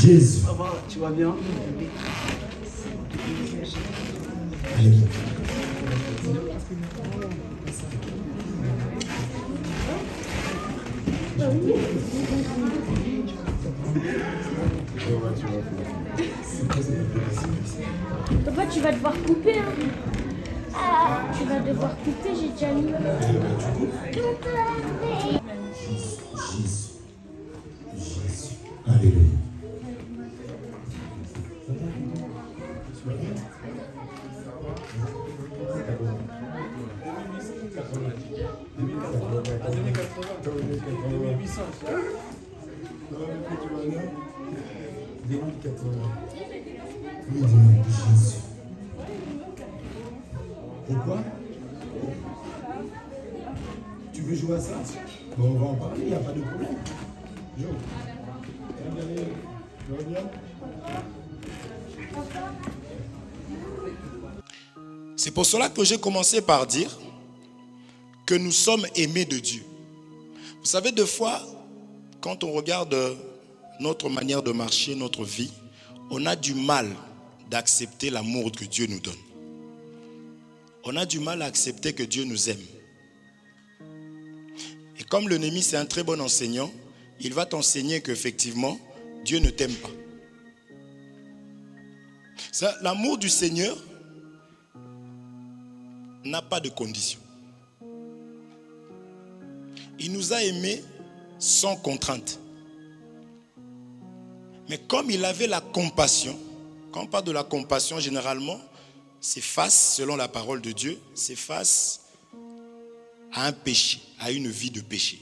Jésus. Ça va, tu vas bien? Alléluia. Papa, tu vas devoir couper. Hein. Tu vas devoir couper, j'ai déjà mis. Jésus. Jésus. Alléluia. Oui, Jésus. Pourquoi? Tu veux jouer à ça? Bon, on va en parler, il n'y a pas de problème. Jo. Tu vas bien? C'est pour cela que j'ai commencé par dire que nous sommes aimés de Dieu. Vous savez, des fois, quand on regarde notre manière de marcher, notre vie, on a du mal d'accepter l'amour que Dieu nous donne. On a du mal à accepter que Dieu nous aime. Et comme le Némi, c'est un très bon enseignant, il va t'enseigner qu'effectivement, Dieu ne t'aime pas. L'amour du Seigneur n'a pas de condition. Il nous a aimés sans contrainte. Mais comme il avait la compassion, quand on parle de la compassion, généralement, c'est face, selon la parole de Dieu, c'est face à un péché, à une vie de péché.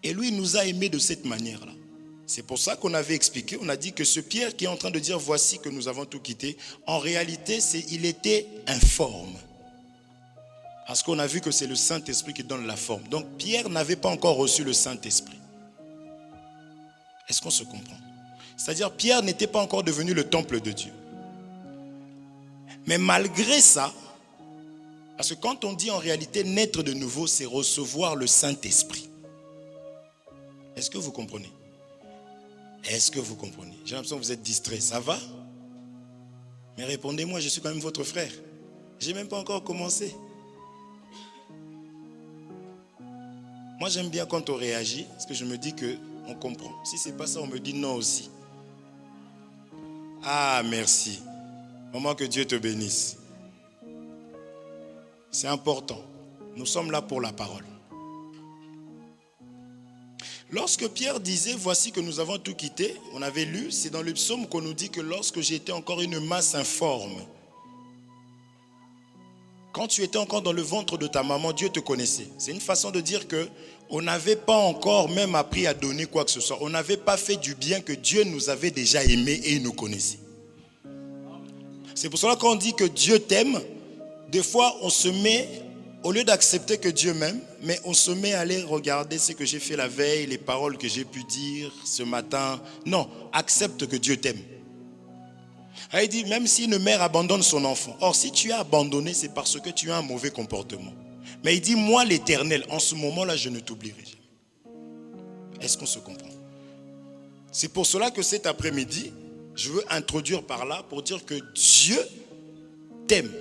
Et lui, il nous a aimés de cette manière-là. C'est pour ça qu'on avait expliqué, on a dit que ce Pierre qui est en train de dire « Voici que nous avons tout quitté », en réalité, il était informe. Parce qu'on a vu que c'est le Saint-Esprit qui donne la forme. Donc Pierre n'avait pas encore reçu le Saint-Esprit. Est-ce qu'on se comprend? C'est-à-dire Pierre n'était pas encore devenu le temple de Dieu. Mais malgré ça, parce que quand on dit en réalité naître de nouveau, c'est recevoir le Saint-Esprit. Est-ce que vous comprenez? Est-ce que vous comprenez? J'ai l'impression que vous êtes distrait. Ça va? Mais répondez-moi, je suis quand même votre frère. Je n'ai même pas encore commencé. Moi, j'aime bien quand on réagit, parce que je me dis qu'on comprend. Si ce n'est pas ça, on me dit non aussi. Ah, merci. Maman, que Dieu te bénisse. C'est important. Nous sommes là pour la parole. Lorsque Pierre disait, voici que nous avons tout quitté, on avait lu, c'est dans le psaume qu'on nous dit que lorsque j'étais encore une masse informe, quand tu étais encore dans le ventre de ta maman, Dieu te connaissait. C'est une façon de dire que on n'avait pas encore même appris à donner quoi que ce soit. On n'avait pas fait du bien, que Dieu nous avait déjà aimés et il nous connaissait. C'est pour cela qu'on dit que Dieu t'aime. Des fois, on se met, au lieu d'accepter que Dieu m'aime, mais on se met à aller regarder ce que j'ai fait la veille, les paroles que j'ai pu dire ce matin. Non, accepte que Dieu t'aime. Il dit, même si une mère abandonne son enfant. Or, si tu as abandonné, c'est parce que tu as un mauvais comportement. Mais il dit, moi l'Éternel, en ce moment-là, je ne t'oublierai jamais. Est-ce qu'on se comprend? C'est pour cela que cet après-midi, je veux introduire par là pour dire que Dieu t'aime.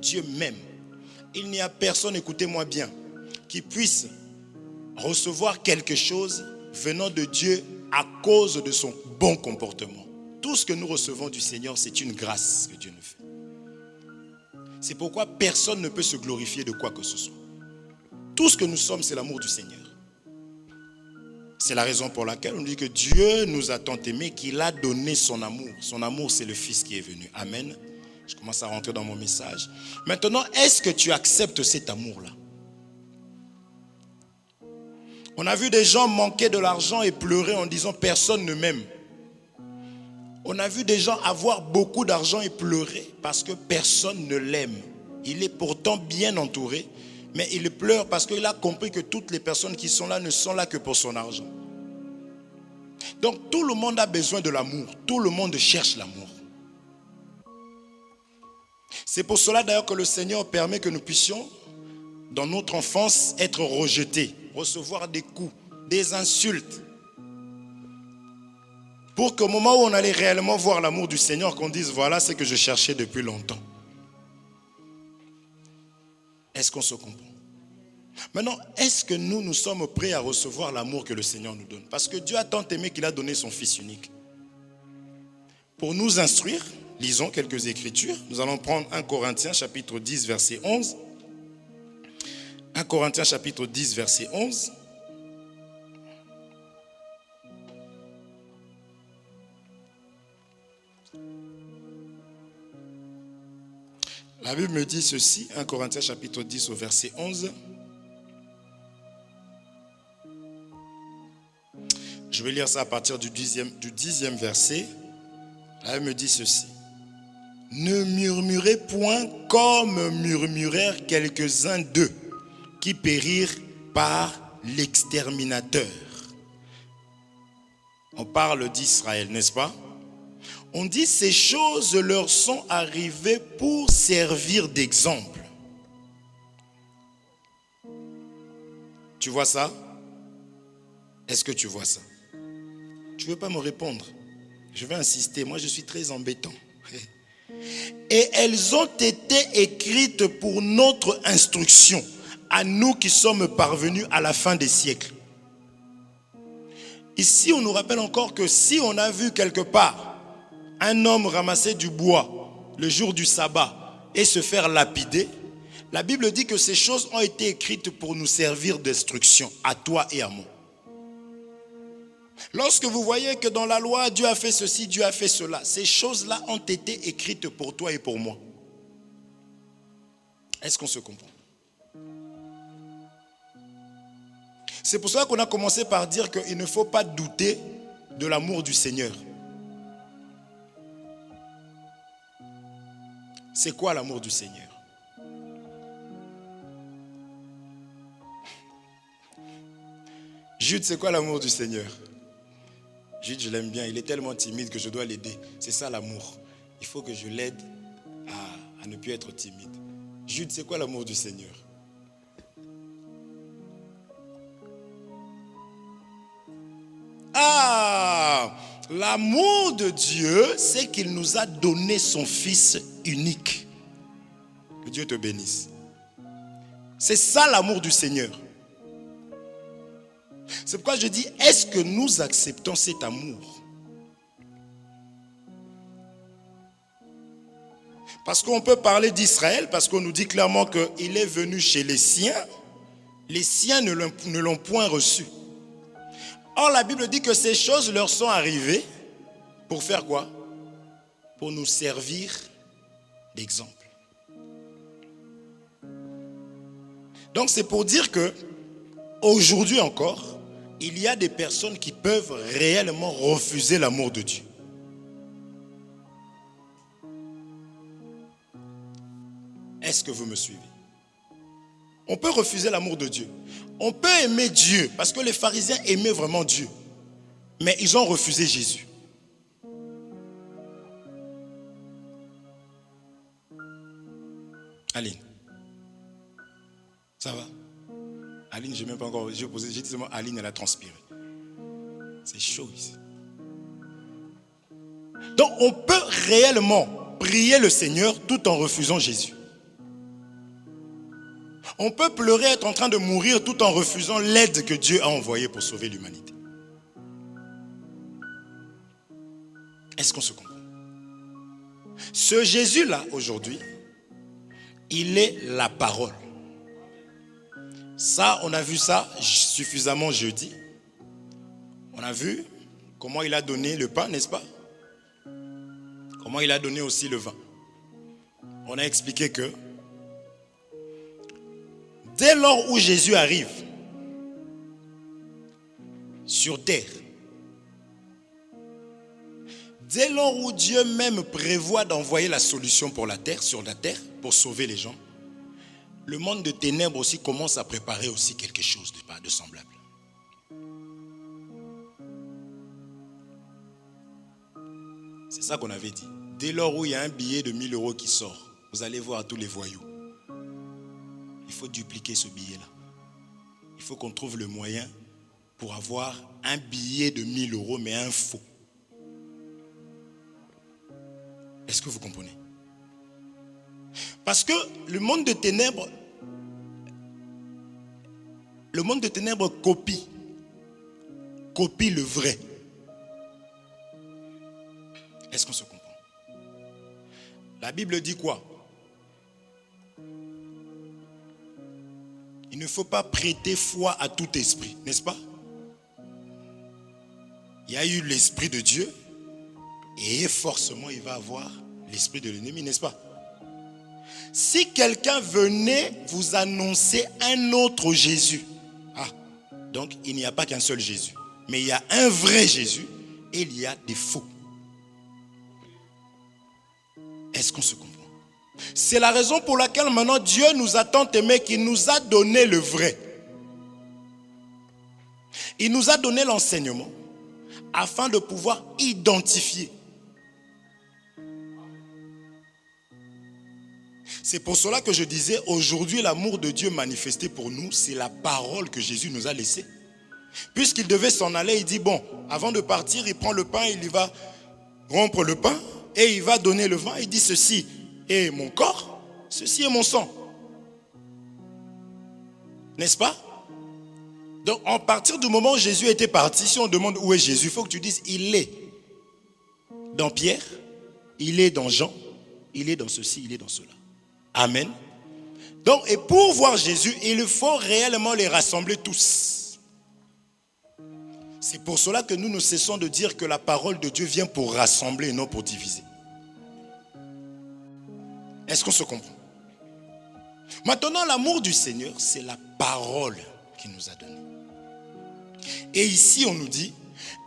Dieu m'aime. Il n'y a personne, écoutez-moi bien, qui puisse recevoir quelque chose venant de Dieu à cause de son bon comportement. Tout ce que nous recevons du Seigneur, c'est une grâce que Dieu nous fait. C'est pourquoi personne ne peut se glorifier de quoi que ce soit. Tout ce que nous sommes, c'est l'amour du Seigneur. C'est la raison pour laquelle on dit que Dieu nous a tant aimés qu'il a donné son amour. Son amour, c'est le Fils qui est venu. Amen. Je commence à rentrer dans mon message. Maintenant, est-ce que tu acceptes cet amour-là? On a vu des gens manquer de l'argent et pleurer en disant « personne ne m'aime ». On a vu des gens avoir beaucoup d'argent et pleurer parce que personne ne l'aime. Il est pourtant bien entouré, mais il pleure parce qu'il a compris que toutes les personnes qui sont là ne sont là que pour son argent. Donc tout le monde a besoin de l'amour. Tout le monde cherche l'amour. C'est pour cela d'ailleurs que le Seigneur permet que nous puissions, dans notre enfance, être rejetés, recevoir des coups, des insultes. pour qu'au moment où on allait réellement voir l'amour du Seigneur, qu'on dise, voilà ce que je cherchais depuis longtemps. Est-ce qu'on se comprend? Maintenant, est-ce que nous sommes prêts à recevoir l'amour que le Seigneur nous donne? Parce que Dieu a tant aimé qu'il a donné son Fils unique. Pour nous instruire, lisons quelques écritures. Nous allons prendre 1 Corinthiens chapitre 10 verset 11. 1 Corinthiens chapitre 10 verset 11. La Bible me dit ceci, 1 Corinthiens chapitre 10 au verset 11. Je vais lire ça à partir du 10e verset. La Bible me dit ceci. Ne murmurez point comme murmurèrent quelques-uns d'eux qui périrent par l'exterminateur. On parle d'Israël, n'est-ce pas? On dit ces choses leur sont arrivées pour servir d'exemple. Tu vois ça? Est-ce que tu vois ça? Tu ne veux pas me répondre? Je vais insister, moi je suis très embêtant. Et elles ont été écrites pour notre instruction, à nous qui sommes parvenus à la fin des siècles. Ici, on nous rappelle encore que si on a vu quelque part un homme ramasser du bois le jour du sabbat et se faire lapider, la Bible dit que ces choses ont été écrites pour nous servir d'instruction, à toi et à moi. Lorsque vous voyez que dans la loi, Dieu a fait ceci, Dieu a fait cela, ces choses-là ont été écrites pour toi et pour moi. Est-ce qu'on se comprend? C'est pour ça qu'on a commencé par dire qu'il ne faut pas douter de l'amour du Seigneur. C'est quoi l'amour du Seigneur? Jude, c'est quoi l'amour du Seigneur? Jude, je l'aime bien, il est tellement timide que je dois l'aider. C'est ça l'amour. Il faut que je l'aide à ne plus être timide. Jude, c'est quoi l'amour du Seigneur? Ah! L'amour de Dieu, c'est qu'il nous a donné son Fils unique. Que Dieu te bénisse. C'est ça l'amour du Seigneur. C'est pourquoi je dis, est-ce que nous acceptons cet amour? Parce qu'on peut parler d'Israël, parce qu'on nous dit clairement qu'il est venu chez les siens ne l'ont point reçu. Or, la Bible dit que ces choses leur sont arrivées pour faire quoi? Pour nous servir d'exemple. Donc, c'est pour dire que aujourd'hui encore, il y a des personnes qui peuvent réellement refuser l'amour de Dieu. Est-ce que vous me suivez? On peut refuser l'amour de Dieu. On peut aimer Dieu, parce que les pharisiens aimaient vraiment Dieu. Mais ils ont refusé Jésus. Aline, ça va? Aline, je n'ai même pas encore... J'ai dit seulement Aline, elle a transpiré. C'est chaud ici. Donc, on peut réellement prier le Seigneur tout en refusant Jésus. On peut pleurer, être en train de mourir tout en refusant l'aide que Dieu a envoyée pour sauver l'humanité. Est-ce qu'on se comprend? Ce Jésus-là, aujourd'hui, il est la parole. Ça, on a vu ça suffisamment jeudi. On a vu comment il a donné le pain, n'est-ce pas? Comment il a donné aussi le vin. On a expliqué que dès lors où Jésus arrive sur terre, dès lors où Dieu même prévoit d'envoyer la solution pour la terre, sur la terre, pour sauver les gens, le monde de ténèbres aussi commence à préparer aussi quelque chose de semblable. C'est ça qu'on avait dit. Dès lors où il y a un billet de 1000 € qui sort, vous allez voir tous les voyous. Il faut dupliquer ce billet-là. Il faut qu'on trouve le moyen pour avoir un billet de 1000 € mais un faux. Est-ce que vous comprenez? Parce que le monde de ténèbres copie le vrai. Est-ce qu'on se comprend? La Bible dit quoi? Il ne faut pas prêter foi à tout esprit, n'est-ce pas? Il y a eu l'esprit de Dieu et forcément il va avoir l'esprit de l'ennemi, n'est-ce pas? Si quelqu'un venait vous annoncer un autre Jésus, donc il n'y a pas qu'un seul Jésus, mais il y a un vrai Jésus et il y a des faux. Est-ce qu'on se comprend? C'est la raison pour laquelle maintenant Dieu nous a tant aimés qu'il nous a donné le vrai. Il nous a donné l'enseignement afin de pouvoir identifier. C'est pour cela que je disais, aujourd'hui l'amour de Dieu manifesté pour nous, c'est la parole que Jésus nous a laissée. Puisqu'il devait s'en aller, il dit, bon, avant de partir, il prend le pain, il va rompre le pain et il va donner le vin. Il dit, ceci est mon corps, ceci est mon sang. N'est-ce pas? Donc, à partir du moment où Jésus était parti, si on demande où est Jésus, il faut que tu dises, il est dans Pierre, il est dans Jean, il est dans ceci, il est dans cela. Amen. Donc, et pour voir Jésus, il faut réellement les rassembler tous. C'est pour cela que nous ne cessons de dire que la parole de Dieu vient pour rassembler et non pour diviser. Est-ce qu'on se comprend? Maintenant, l'amour du Seigneur, c'est la parole qu'il nous a donnée. Et ici, on nous dit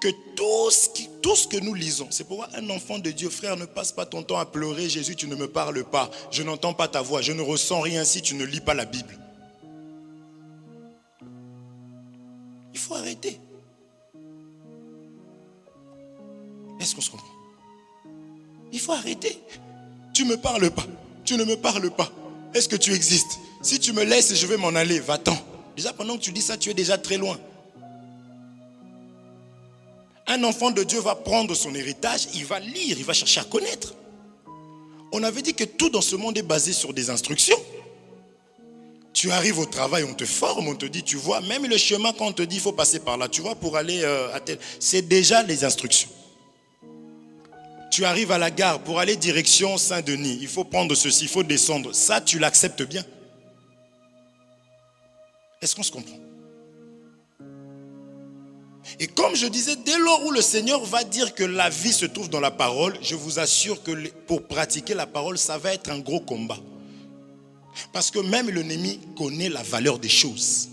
que tout ce que nous lisons, c'est pourquoi un enfant de Dieu, frère, ne passe pas ton temps à pleurer, Jésus, tu ne me parles pas, je n'entends pas ta voix, je ne ressens rien si tu ne lis pas la Bible. Il faut arrêter. Est-ce qu'on se comprend? Il faut arrêter. Tu ne me parles pas, tu ne me parles pas. Est-ce que tu existes? Si tu me laisses, je vais m'en aller, va-t'en. Déjà, pendant que tu dis ça, tu es déjà très loin. Un enfant de Dieu va prendre son héritage, il va lire, il va chercher à connaître. On avait dit que tout dans ce monde est basé sur des instructions. Tu arrives au travail, on te forme, on te dit, tu vois, même le chemin quand on te dit, il faut passer par là, tu vois, pour aller à tel... C'est déjà les instructions. Tu arrives à la gare, pour aller direction Saint-Denis, il faut prendre ceci, il faut descendre. Ça, tu l'acceptes bien. Est-ce qu'on se comprend? Et comme je disais, dès lors où le Seigneur va dire que la vie se trouve dans la parole, je vous assure que pour pratiquer la parole, ça va être un gros combat. Parce que même l'ennemi connaît la valeur des choses,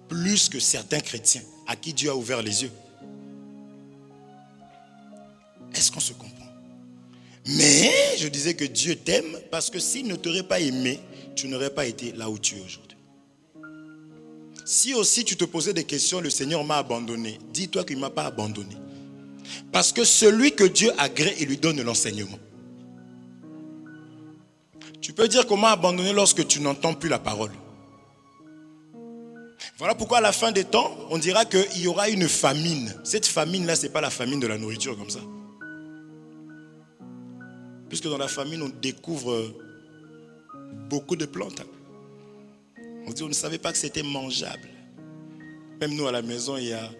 plus que certains chrétiens à qui Dieu a ouvert les yeux. Est-ce qu'on se comprend? Mais je disais que Dieu t'aime parce que s'il ne t'aurait pas aimé, tu n'aurais pas été là où tu es aujourd'hui. Si aussi tu te posais des questions, le Seigneur m'a abandonné, dis-toi qu'il ne m'a pas abandonné. Parce que celui que Dieu agrée, il lui donne l'enseignement. Tu peux dire qu'on m'a abandonné lorsque tu n'entends plus la parole. Voilà pourquoi à la fin des temps, on dira qu'il y aura une famine. Cette famine-là, ce n'est pas la famine de la nourriture comme ça. Puisque dans la famine, on découvre beaucoup de plantes. On dit, on ne savait pas que c'était mangeable. Même nous à la maison, il y a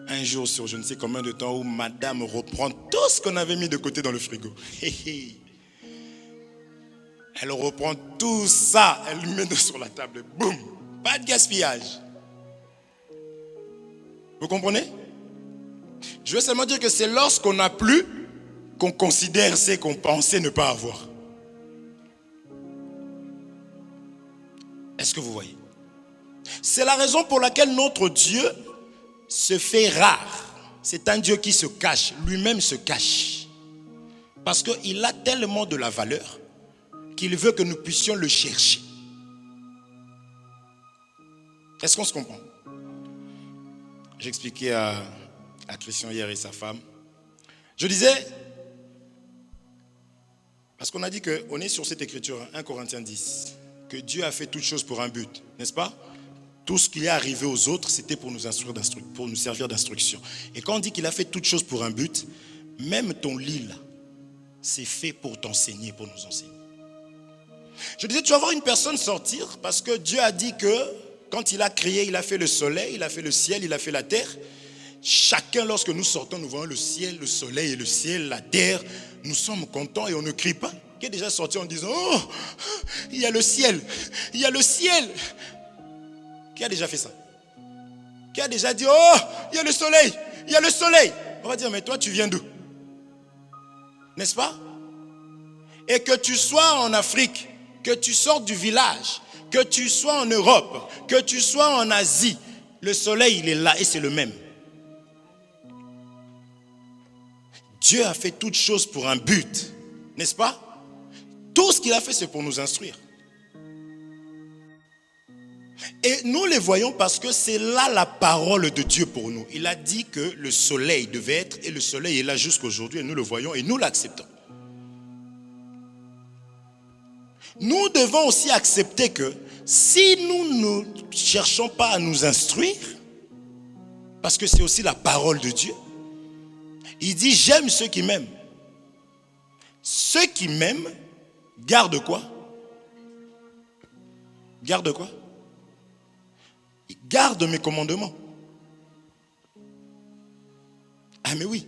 un jour sur je ne sais combien de temps où madame reprend tout ce qu'on avait mis de côté dans le frigo. Elle reprend tout ça, elle le met sur la table. Boum! Pas de gaspillage. Vous comprenez? Je veux seulement dire que c'est lorsqu'on n'a plus qu'on considère ce qu'on pensait ne pas avoir. Est-ce que vous voyez? C'est la raison pour laquelle notre Dieu se fait rare. C'est un Dieu qui se cache, lui-même se cache. Parce qu'il a tellement de la valeur qu'il veut que nous puissions le chercher. Est-ce qu'on se comprend? J'expliquais à Christian hier et sa femme. Je disais, parce qu'on a dit qu'on est sur cette écriture, 1 Corinthiens 10, que Dieu a fait toutes choses pour un but, n'est-ce pas? Tout ce qui est arrivé aux autres, c'était pour nous instruire, pour nous servir d'instruction. Et quand on dit qu'il a fait toutes choses pour un but, même ton lit là, c'est fait pour t'enseigner, pour nous enseigner. Je disais, tu vas voir une personne sortir parce que Dieu a dit que quand il a créé, il a fait le soleil, il a fait le ciel, il a fait la terre. Chacun, lorsque nous sortons, nous voyons le ciel, le soleil et le ciel, la terre. Nous sommes contents et on ne crie pas. Qui est déjà sorti en disant, oh, il y a le ciel, il y a le ciel. Qui a déjà fait ça? Qui a déjà dit, oh, il y a le soleil, il y a le soleil. On va dire, mais toi, tu viens d'où? N'est-ce pas? Et que tu sois en Afrique, que tu sortes du village, que tu sois en Europe, que tu sois en Asie, le soleil, il est là et c'est le même. Dieu a fait toutes choses pour un but, n'est-ce pas? Tout ce qu'il a fait, c'est pour nous instruire. Et nous les voyons parce que c'est là la parole de Dieu pour nous. Il a dit que le soleil devait être, et le soleil est là jusqu'aujourd'hui, et nous le voyons et nous l'acceptons. Nous devons aussi accepter que si nous ne cherchons pas à nous instruire, parce que c'est aussi la parole de Dieu, il dit, j'aime ceux qui m'aiment. Ceux qui m'aiment gardent quoi? Gardent quoi? Ils gardent mes commandements. Ah mais oui.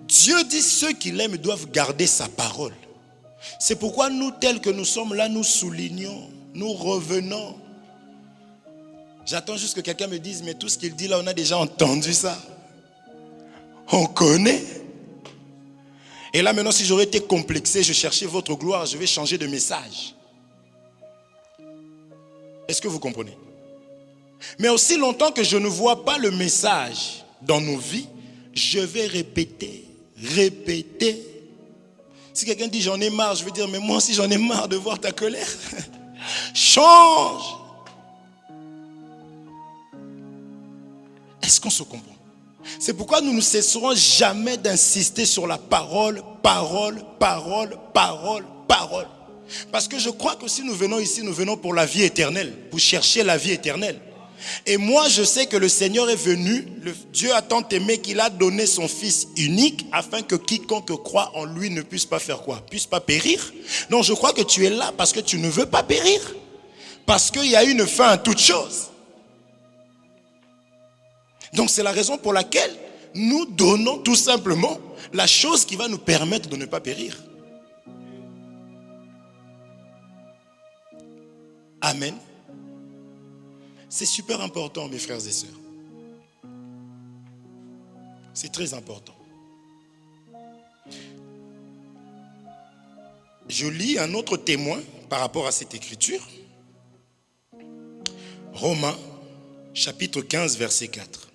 Dieu dit, ceux qui l'aiment doivent garder sa parole. C'est pourquoi nous, tels que nous sommes là, nous soulignons, nous revenons. J'attends juste que quelqu'un me dise, mais tout ce qu'il dit là, on a déjà entendu ça. On connaît. Et là maintenant, si j'aurais été complexé, je cherchais votre gloire, je vais changer de message. Est-ce que vous comprenez? Mais aussi longtemps que je ne vois pas le message dans nos vies, je vais répéter. Si quelqu'un dit j'en ai marre, je vais dire mais moi aussi j'en ai marre de voir ta colère. Change. Est-ce qu'on se comprend? C'est pourquoi nous ne cesserons jamais d'insister sur la parole. Parce que je crois que si nous venons ici, nous venons pour la vie éternelle, pour chercher la vie éternelle. Et moi je sais que le Seigneur est venu, Dieu a tant aimé qu'il a donné son Fils unique afin que quiconque croit en lui ne puisse pas faire quoi? Puisse pas périr. Donc je crois que tu es là parce que tu ne veux pas périr. Parce qu'il y a une fin à toute chose. Donc c'est la raison pour laquelle nous donnons tout simplement la chose qui va nous permettre de ne pas périr. Amen. C'est super important, mes frères et sœurs. C'est très important. Je lis un autre témoin par rapport à cette écriture. Romains, chapitre 15, verset 4.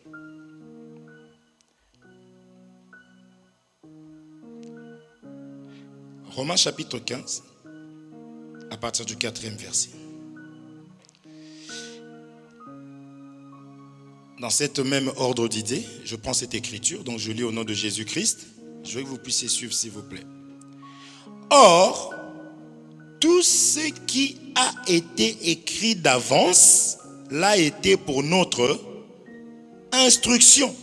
Romains, chapitre 15, à partir du 4e verset. Dans cette même ordre d'idées, je prends cette écriture, donc je lis au nom de Jésus-Christ. Je veux que vous puissiez suivre, s'il vous plaît. Or, tout ce qui a été écrit d'avance l'a été pour notre instruction.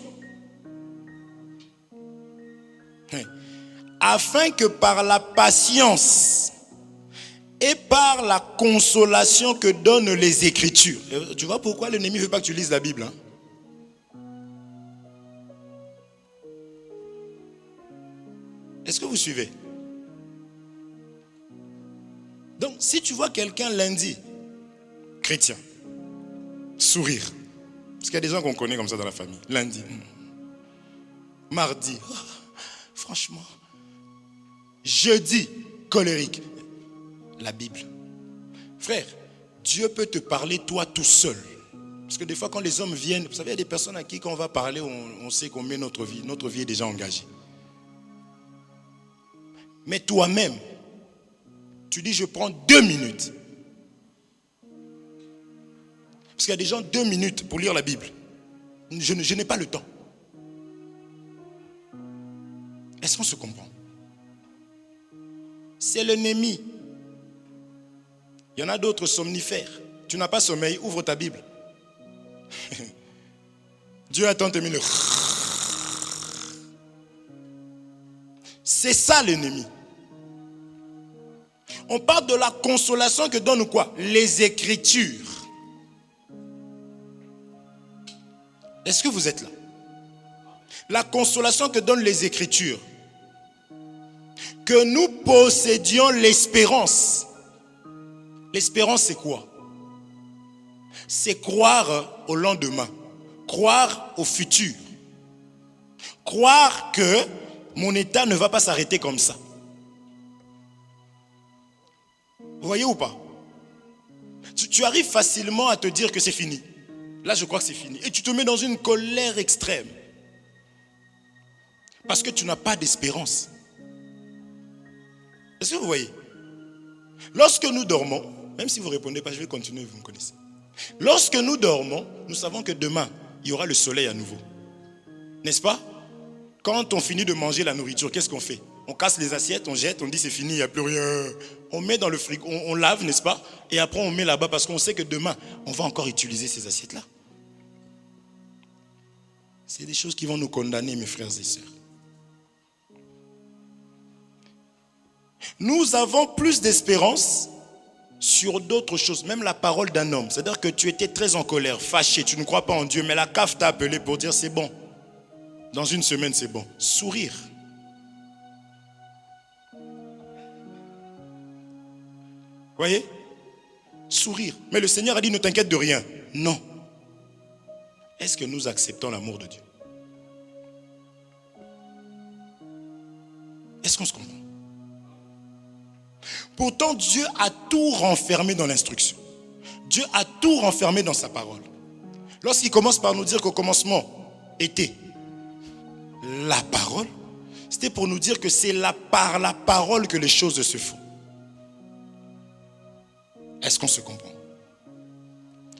Afin que par la patience et par la consolation que donnent les Écritures. Tu vois pourquoi l'ennemi ne veut pas que tu lises la Bible, hein? Est-ce que vous suivez? Donc, si tu vois quelqu'un lundi, chrétien, sourire, parce qu'il y a des gens qu'on connaît comme ça dans la famille, lundi, mardi, oh, franchement, jeudi, colérique, la Bible. Frère, Dieu peut te parler toi tout seul. Parce que des fois quand les hommes viennent, vous savez, il y a des personnes à qui quand on va parler, on sait qu'on met notre vie est déjà engagée. Mais toi-même, tu dis je prends 2 minutes. Parce qu'il y a des gens 2 minutes pour lire la Bible. Je n'ai pas le temps. Est-ce qu'on se comprend? C'est l'ennemi. Il y en a d'autres somnifères. Tu n'as pas sommeil, ouvre ta Bible. Dieu a tant aimé le... C'est ça l'ennemi. On parle de la consolation que donnent quoi? Les Écritures. Est-ce que vous êtes là? La consolation que donnent les Écritures. Que nous possédions l'espérance. L'espérance, c'est quoi? C'est croire au lendemain. Croire au futur. Croire que mon état ne va pas s'arrêter comme ça. Vous voyez ou pas? Tu arrives facilement à te dire que c'est fini. Là, je crois que c'est fini. Et tu te mets dans une colère extrême. Parce que tu n'as pas d'espérance. Est-ce que vous voyez? Lorsque nous dormons, même si vous ne répondez pas, je vais continuer, vous me connaissez. Lorsque nous dormons, nous savons que demain, il y aura le soleil à nouveau. N'est-ce pas? Quand on finit de manger la nourriture, qu'est-ce qu'on fait? On casse les assiettes, on jette, on dit c'est fini, il n'y a plus rien. On met dans le frigo, on lave, n'est-ce pas? Et après on met là-bas parce qu'on sait que demain, on va encore utiliser ces assiettes-là. C'est des choses qui vont nous condamner, mes frères et sœurs. Nous avons plus d'espérance sur d'autres choses, même la parole d'un homme. C'est-à-dire que tu étais très en colère, fâché, tu ne crois pas en Dieu, mais la CAF t'a appelé pour dire c'est bon. Dans une semaine, c'est bon. Sourire. Voyez? Sourire. Mais le Seigneur a dit ne t'inquiète de rien. Non. Est-ce que nous acceptons l'amour de Dieu? Est-ce qu'on se comprend? Pourtant, Dieu a tout renfermé dans l'instruction. Dieu a tout renfermé dans sa parole. Lorsqu'il commence par nous dire qu'au commencement était la parole, c'était pour nous dire que c'est par la parole que les choses se font. Est-ce qu'on se comprend?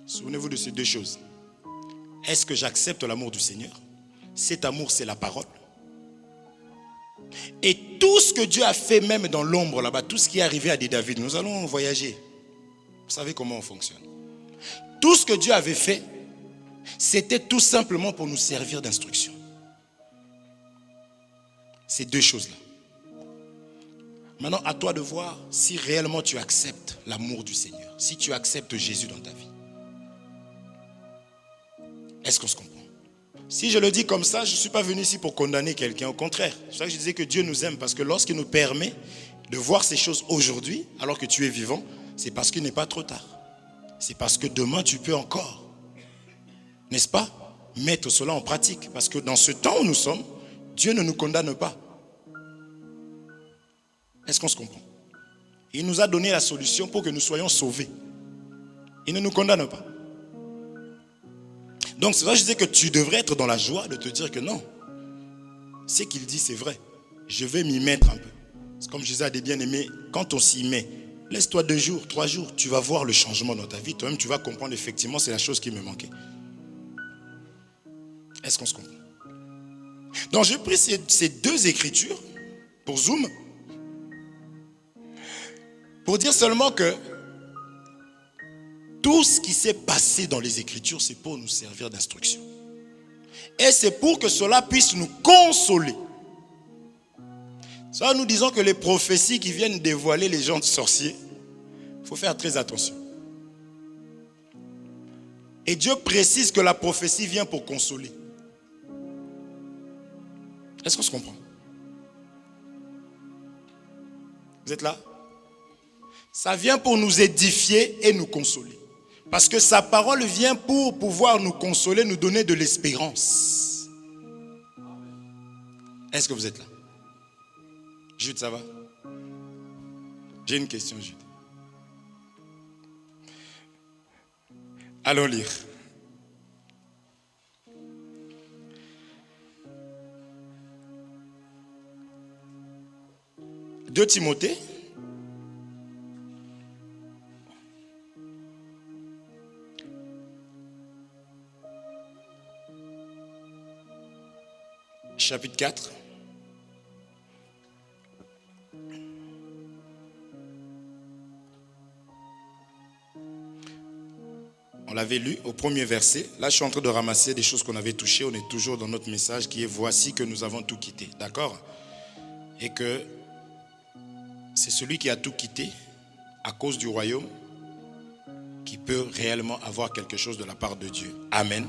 Souvenez-vous de ces deux choses. Est-ce que j'accepte l'amour du Seigneur? Cet amour, c'est la parole. Et tout ce que Dieu a fait, même dans l'ombre là-bas, tout ce qui est arrivé à des David, nous allons voyager. Vous savez comment on fonctionne. Tout ce que Dieu avait fait, c'était tout simplement pour nous servir d'instruction. Ces deux choses-là. Maintenant, à toi de voir si réellement tu acceptes l'amour du Seigneur. Si tu acceptes Jésus dans ta vie. Est-ce qu'on se comprend? Si je le dis comme ça, je ne suis pas venu ici pour condamner quelqu'un. Au contraire, c'est ça que je disais que Dieu nous aime. Parce que lorsqu'il nous permet de voir ces choses aujourd'hui, alors que tu es vivant, c'est parce qu'il n'est pas trop tard. C'est parce que demain, tu peux encore, n'est-ce pas, mettre cela en pratique. Parce que dans ce temps où nous sommes, Dieu ne nous condamne pas. Est-ce qu'on se comprend? Il nous a donné la solution pour que nous soyons sauvés. Il ne nous condamne pas. Donc c'est ça que je disais que tu devrais être dans la joie de te dire que non. Ce qu'il dit c'est vrai. Je vais m'y mettre un peu. C'est comme je disais à des bien-aimés, quand on s'y met, laisse-toi 2 jours, 3 jours, tu vas voir le changement dans ta vie. Toi-même tu vas comprendre effectivement c'est la chose qui me manquait. Est-ce qu'on se comprend? Donc j'ai pris ces 2 écritures pour Zoom. Pour dire seulement que tout ce qui s'est passé dans les Écritures, c'est pour nous servir d'instruction. Et c'est pour que cela puisse nous consoler. Ça, nous disons que les prophéties qui viennent dévoiler les gens sorciers, il faut faire très attention. Et Dieu précise que la prophétie vient pour consoler. Est-ce qu'on se comprend? Vous êtes là? Ça vient pour nous édifier et nous consoler. Parce que sa parole vient pour pouvoir nous consoler, nous donner de l'espérance. Est-ce que vous êtes là? Jude, ça va? J'ai une question, Jude. Allons lire. Deux Timothée. Chapitre 4. On l'avait lu au premier verset. Là, je suis en train de ramasser des choses qu'on avait touchées. On est toujours dans notre message qui est « Voici que nous avons tout quitté ». D'accord? et que c'est celui qui a tout quitté à cause du royaume qui peut réellement avoir quelque chose de la part de Dieu. Amen.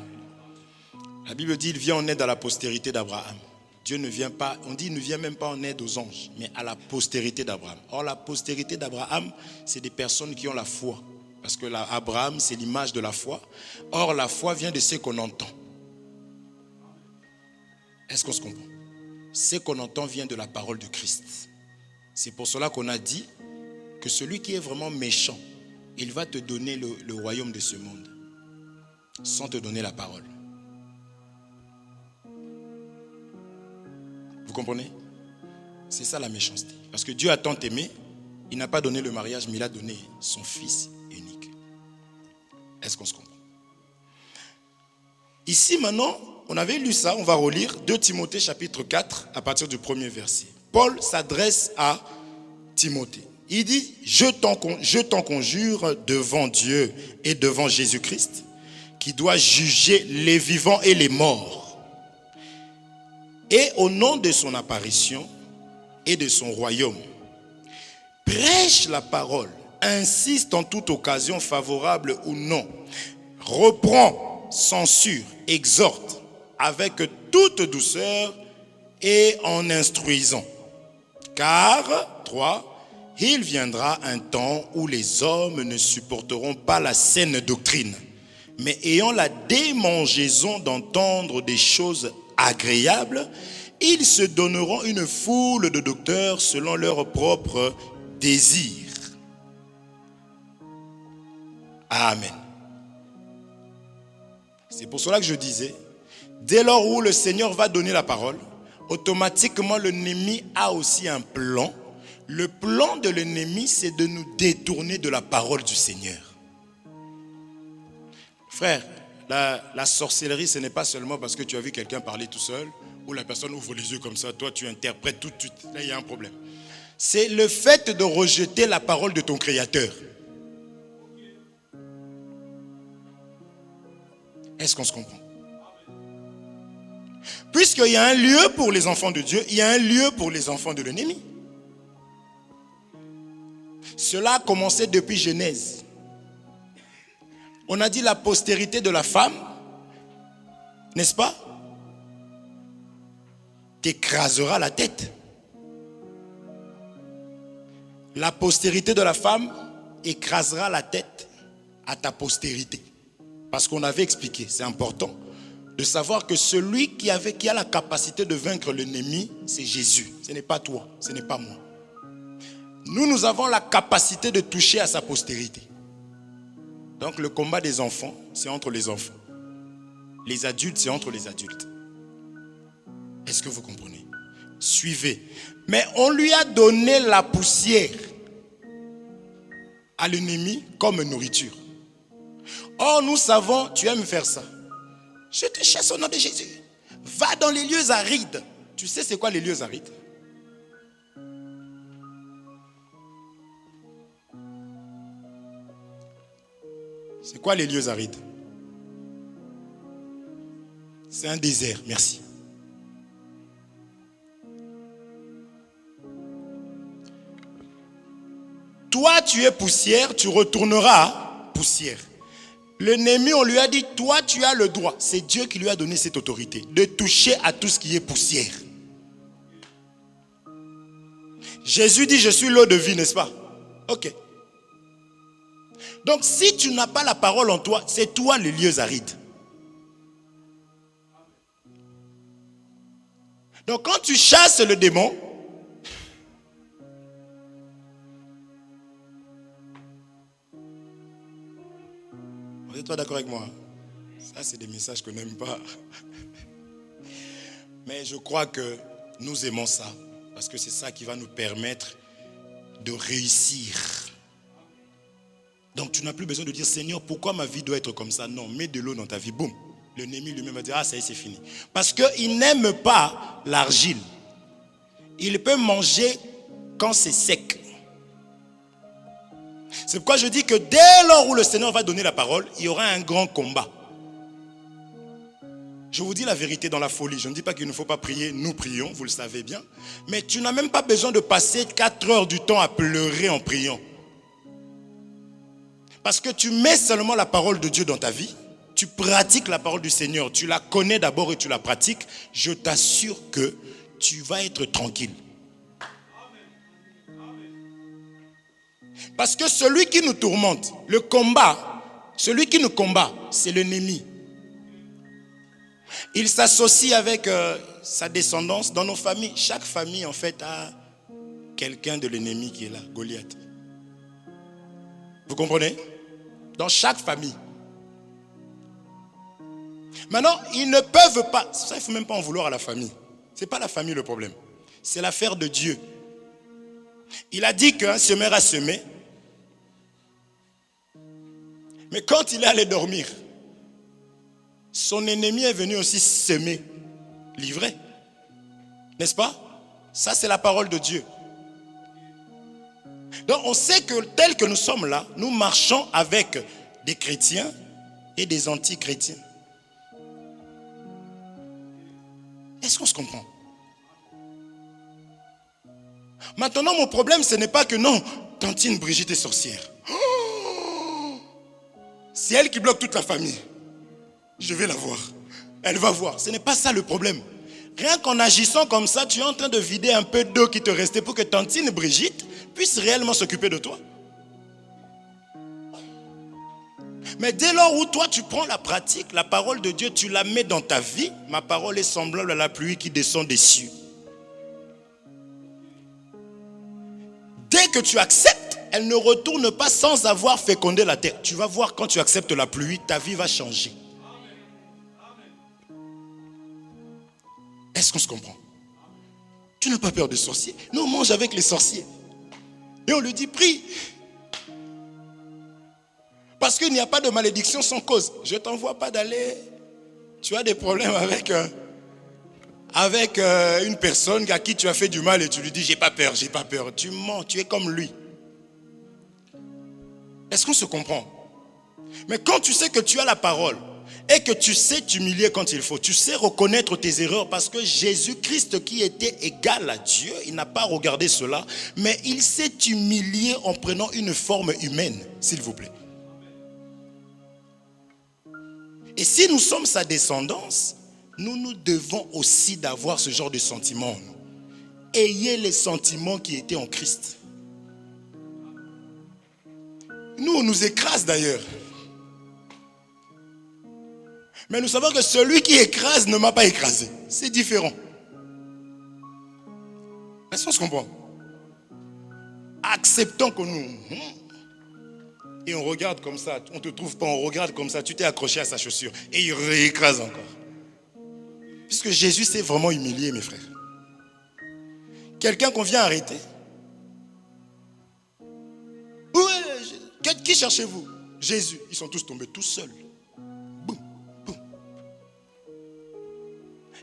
La Bible dit, il vient en aide à la postérité d'Abraham. Dieu ne vient pas, on dit, il ne vient même pas en aide aux anges, mais à la postérité d'Abraham. Or, la postérité d'Abraham, c'est des personnes qui ont la foi. Parce que Abraham, c'est l'image de la foi. Or, la foi vient de ce qu'on entend. Est-ce qu'on se comprend? Ce qu'on entend vient de la parole de Christ. C'est pour cela qu'on a dit que celui qui est vraiment méchant, il va te donner le royaume de ce monde sans te donner la parole. Vous comprenez? C'est ça la méchanceté. Parce que Dieu a tant aimé, il n'a pas donné le mariage, mais il a donné son fils unique. Est-ce qu'on se comprend? Ici maintenant, on avait lu ça, on va relire 2 Timothée chapitre 4 à partir du premier verset. Paul s'adresse à Timothée. Il dit, je t'en conjure devant Dieu et devant Jésus-Christ, qui doit juger les vivants et les morts. Et au nom de son apparition et de son royaume, prêche la parole, insiste en toute occasion favorable ou non, reprend, censure, exhorte avec toute douceur et en instruisant. Car, 3, il viendra un temps où les hommes ne supporteront pas la saine doctrine, mais ayant la démangeaison d'entendre des choses agréables, ils se donneront une foule de docteurs selon leurs propres désirs. Amen. C'est pour cela que je disais, dès lors où le Seigneur va donner la parole, automatiquement l'ennemi a aussi un plan. Le plan de l'ennemi, c'est de nous détourner de la parole du Seigneur. Frère, la sorcellerie, ce n'est pas seulement parce que tu as vu quelqu'un parler tout seul, ou la personne ouvre les yeux comme ça, toi tu interprètes tout de suite. Là, il y a un problème. C'est le fait de rejeter la parole de ton Créateur. Est-ce qu'on se comprend? Puisqu'il y a un lieu pour les enfants de Dieu, il y a un lieu pour les enfants de l'ennemi. Cela a commencé depuis Genèse. On a dit la postérité de la femme, n'est-ce pas? T'écrasera la tête. La postérité de la femme écrasera la tête à ta postérité. Parce qu'on avait expliqué, c'est important de savoir que celui qui a la capacité de vaincre l'ennemi, c'est Jésus. Ce n'est pas toi, ce n'est pas moi. Nous avons la capacité de toucher à sa postérité. Donc le combat des enfants, c'est entre les enfants. Les adultes, c'est entre les adultes. Est-ce que vous comprenez? Suivez. Mais on lui a donné la poussière à l'ennemi comme nourriture. Or, nous savons, tu aimes faire ça. Je te chasse au nom de Jésus. Va dans les lieux arides. Tu sais c'est quoi les lieux arides? C'est quoi les lieux arides? C'est un désert, merci. Toi, tu es poussière, tu retourneras à poussière. L'ennemi, on lui a dit, toi, tu as le droit. C'est Dieu qui lui a donné cette autorité de toucher à tout ce qui est poussière. Jésus dit, je suis l'eau de vie, n'est-ce pas? Ok. Donc, si tu n'as pas la parole en toi, c'est toi les lieux arides. Donc, quand tu chasses le démon, vous êtes pas d'accord avec moi? Ça, c'est des messages que je n'aime pas. Mais je crois que nous aimons ça. Parce que c'est ça qui va nous permettre de réussir. Donc tu n'as plus besoin de dire, Seigneur, pourquoi ma vie doit être comme ça? Non, mets de l'eau dans ta vie, boum. L'ennemi lui-même va dire, ah ça y est, c'est fini. Parce qu'il n'aime pas l'argile. Il peut manger quand c'est sec. C'est pourquoi je dis que dès lors où le Seigneur va donner la parole, il y aura un grand combat. Je vous dis la vérité dans la folie. Je ne dis pas qu'il ne faut pas prier. Nous prions, vous le savez bien. Mais tu n'as même pas besoin de passer 4 heures du temps à pleurer en priant. Parce que tu mets seulement la parole de Dieu dans ta vie. Tu pratiques la parole du Seigneur. Tu la connais d'abord et tu la pratiques. Je t'assure que tu vas être tranquille. Parce que celui qui nous tourmente, le combat, celui qui nous combat, c'est l'ennemi. Il s'associe avec sa descendance dans nos familles. Chaque famille, en fait, a quelqu'un de l'ennemi qui est là, Goliath. Vous comprenez? Dans chaque famille. Maintenant, ils ne peuvent pas. Ça, il ne faut même pas en vouloir à la famille. Ce n'est pas la famille le problème. C'est l'affaire de Dieu. Il a dit qu'un semeur a semé. Mais quand il est allé dormir, son ennemi est venu aussi semer, livrer. N'est-ce pas? Ça, c'est la parole de Dieu. Donc, on sait que tel que nous sommes là, nous marchons avec des chrétiens et des anti-chrétiens. Est-ce qu'on se comprend? Maintenant, mon problème, ce n'est pas que non, tantine Brigitte est sorcière. Oh, c'est elle qui bloque toute la famille. Je vais la voir. Elle va voir. Ce n'est pas ça le problème. Rien qu'en agissant comme ça, tu es en train de vider un peu d'eau qui te restait pour que tantine Brigitte puisse réellement s'occuper de toi. Mais dès lors où toi tu prends la pratique, la parole de Dieu, tu la mets dans ta vie, ma parole est semblable à la pluie qui descend des cieux. Dès que tu acceptes, elle ne retourne pas sans avoir fécondé la terre. Tu vas voir quand tu acceptes la pluie, ta vie va changer. Est-ce qu'on se comprend? Tu n'as pas peur des sorciers? Nous, on mange avec les sorciers. Et on lui dit, prie. Parce qu'il n'y a pas de malédiction sans cause. Je ne t'envoie pas d'aller. Tu as des problèmes avec une personne à qui tu as fait du mal et tu lui dis, j'ai pas peur, j'ai pas peur. Tu mens, tu es comme lui. Est-ce qu'on se comprend? Mais quand tu sais que tu as la parole, et que tu sais t'humilier quand il faut, tu sais reconnaître tes erreurs, parce que Jésus-Christ qui était égal à Dieu, il n'a pas regardé cela, mais il s'est humilié en prenant une forme humaine, s'il vous plaît. Et si nous sommes sa descendance, nous devons aussi d'avoir ce genre de sentiments. Ayez les sentiments qui étaient en Christ. Nous, on nous écrase d'ailleurs. Mais nous savons que celui qui écrase ne m'a pas écrasé. C'est différent. Est-ce qu'on se comprend? Acceptons que nous... Et on regarde comme ça. On ne te trouve pas, on regarde comme ça. Tu t'es accroché à sa chaussure. Et il réécrase encore. Puisque Jésus s'est vraiment humilié, mes frères. Quelqu'un qu'on vient arrêter. Qui cherchez-vous? Jésus. Ils sont tous tombés, tous seuls.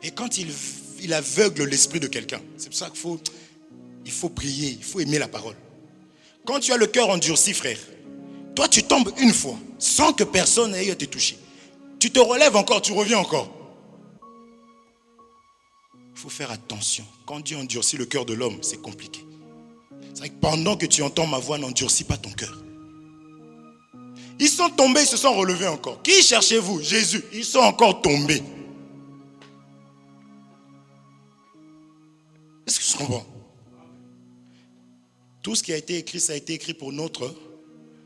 Et quand il aveugle l'esprit de quelqu'un, c'est pour ça qu'il faut prier, il faut aimer la parole. Quand tu as le cœur endurci, frère, toi tu tombes une fois, sans que personne n'ait été touché. Tu te relèves encore, tu reviens encore. Il faut faire attention. Quand Dieu endurcit le cœur de l'homme, c'est compliqué. C'est vrai que pendant que tu entends ma voix, n'endurcis pas ton cœur. Ils sont tombés, ils se sont relevés encore. Qui cherchez-vous? Jésus. Ils sont encore tombés. Est-ce que je comprends? Tout ce qui a été écrit, ça a été écrit pour notre...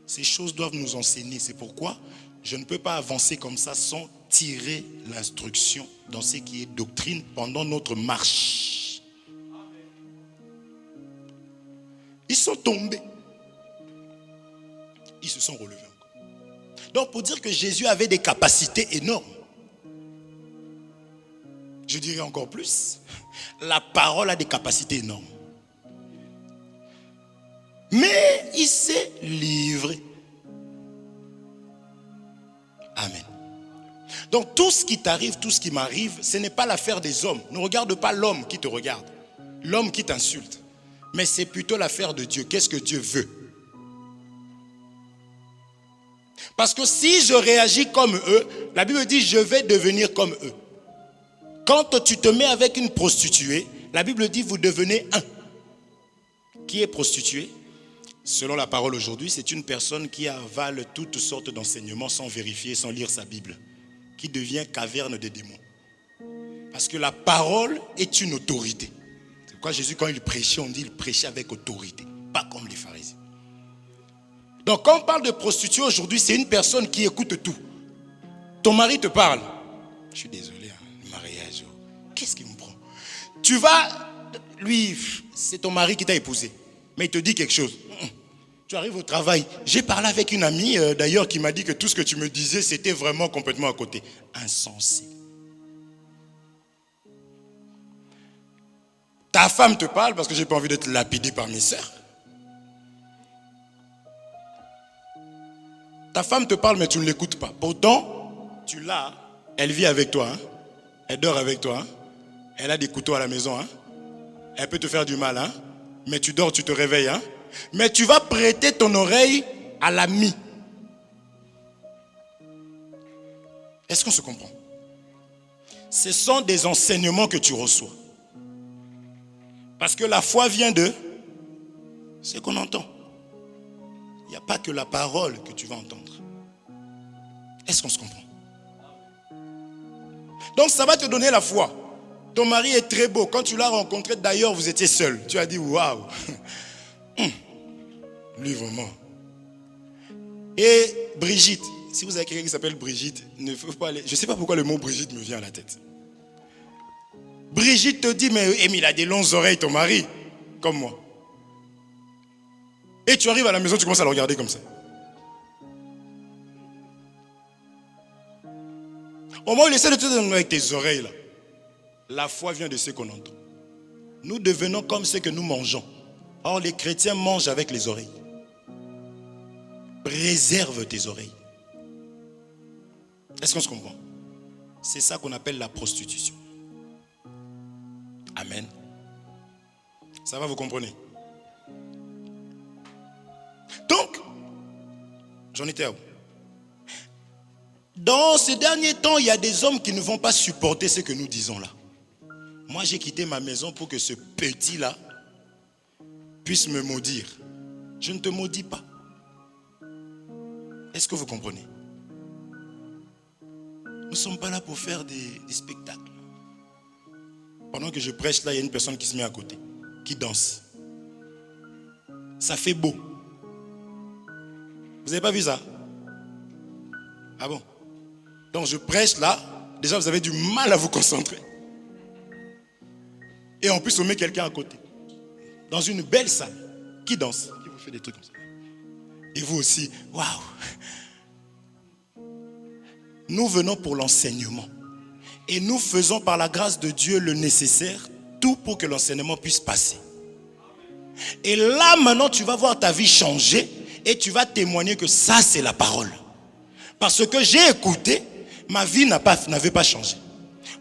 Ces choses doivent nous enseigner. C'est pourquoi je ne peux pas avancer comme ça sans tirer l'instruction dans ce qui est doctrine pendant notre marche. Ils sont tombés. Ils se sont relevés encore. Donc pour dire que Jésus avait des capacités énormes, je dirais encore plus, la parole a des capacités énormes. Mais il s'est livré. Amen. Donc tout ce qui t'arrive, tout ce qui m'arrive, ce n'est pas l'affaire des hommes. Ne regarde pas l'homme qui te regarde, l'homme qui t'insulte. Mais c'est plutôt l'affaire de Dieu. Qu'est-ce que Dieu veut? Parce que si je réagis comme eux, la Bible dit je vais devenir comme eux. Quand tu te mets avec une prostituée, la Bible dit vous devenez un. Qui est prostituée? Selon la parole aujourd'hui, c'est une personne qui avale toutes sortes d'enseignements sans vérifier, sans lire sa Bible, qui devient caverne des démons. Parce que la parole est une autorité. C'est pourquoi Jésus, quand il prêchait, on dit qu'il prêchait avec autorité, pas comme les pharisiens. Donc quand on parle de prostituée aujourd'hui, c'est une personne qui écoute tout. Ton mari te parle. Je suis désolé, hein, le mariage. Qu'est-ce qui me prend? Tu vas, lui, c'est ton mari qui t'a épousé, mais il te dit quelque chose. Tu arrives au travail. J'ai parlé avec une amie d'ailleurs qui m'a dit que tout ce que tu me disais, c'était vraiment complètement à côté. Insensé. Ta femme te parle parce que j'ai pas envie d'être lapidé par mes sœurs. Ta femme te parle mais tu ne l'écoutes pas. Pourtant, tu l'as. Elle vit avec toi. Hein? Elle dort avec toi. Hein? Elle a des couteaux à la maison. Hein? Elle peut te faire du mal. Hein? Mais tu dors, tu te réveilles. Hein? Mais tu vas prêter ton oreille à l'ami. Est-ce qu'on se comprend? Ce sont des enseignements que tu reçois. Parce que la foi vient de ce qu'on entend. Il n'y a pas que la parole que tu vas entendre. Est-ce qu'on se comprend? Donc ça va te donner la foi. Ton mari est très beau. Quand tu l'as rencontré, d'ailleurs, vous étiez seul. Tu as dit, waouh. Lui, vraiment. Et Brigitte, si vous avez quelqu'un qui s'appelle Brigitte, ne faut pas aller. Je ne sais pas pourquoi le mot Brigitte me vient à la tête. Brigitte te dit, mais il a des longues oreilles, ton mari, comme moi. Et tu arrives à la maison, tu commences à le regarder comme ça. Au moins, il essaie de te donner avec tes oreilles là. La foi vient de ce qu'on entend. Nous devenons comme ce que nous mangeons. Or, les chrétiens mangent avec les oreilles. Préserve tes oreilles. Est-ce qu'on se comprend? C'est ça qu'on appelle la prostitution. Amen. Ça va, vous comprenez? Donc, j'en étais à où? Dans ces derniers temps, il y a des hommes qui ne vont pas supporter ce que nous disons là. Moi, j'ai quitté ma maison pour que ce petit-là puisse me maudire. Je ne te maudis pas. Est-ce que vous comprenez? Nous ne sommes pas là pour faire des spectacles. Pendant que je prêche, là, il y a une personne qui se met à côté, qui danse. Ça fait beau. Vous n'avez pas vu ça? Ah bon? Donc je prêche là, déjà vous avez du mal à vous concentrer. Et en plus on met quelqu'un à côté. Dans une belle salle, qui danse, qui vous fait des trucs comme ça. Et vous aussi, waouh! Nous venons pour l'enseignement. Et nous faisons par la grâce de Dieu le nécessaire, tout pour que l'enseignement puisse passer. Et là maintenant tu vas voir ta vie changer et tu vas témoigner que ça c'est la parole. Parce que j'ai écouté, ma vie n'avait pas changé.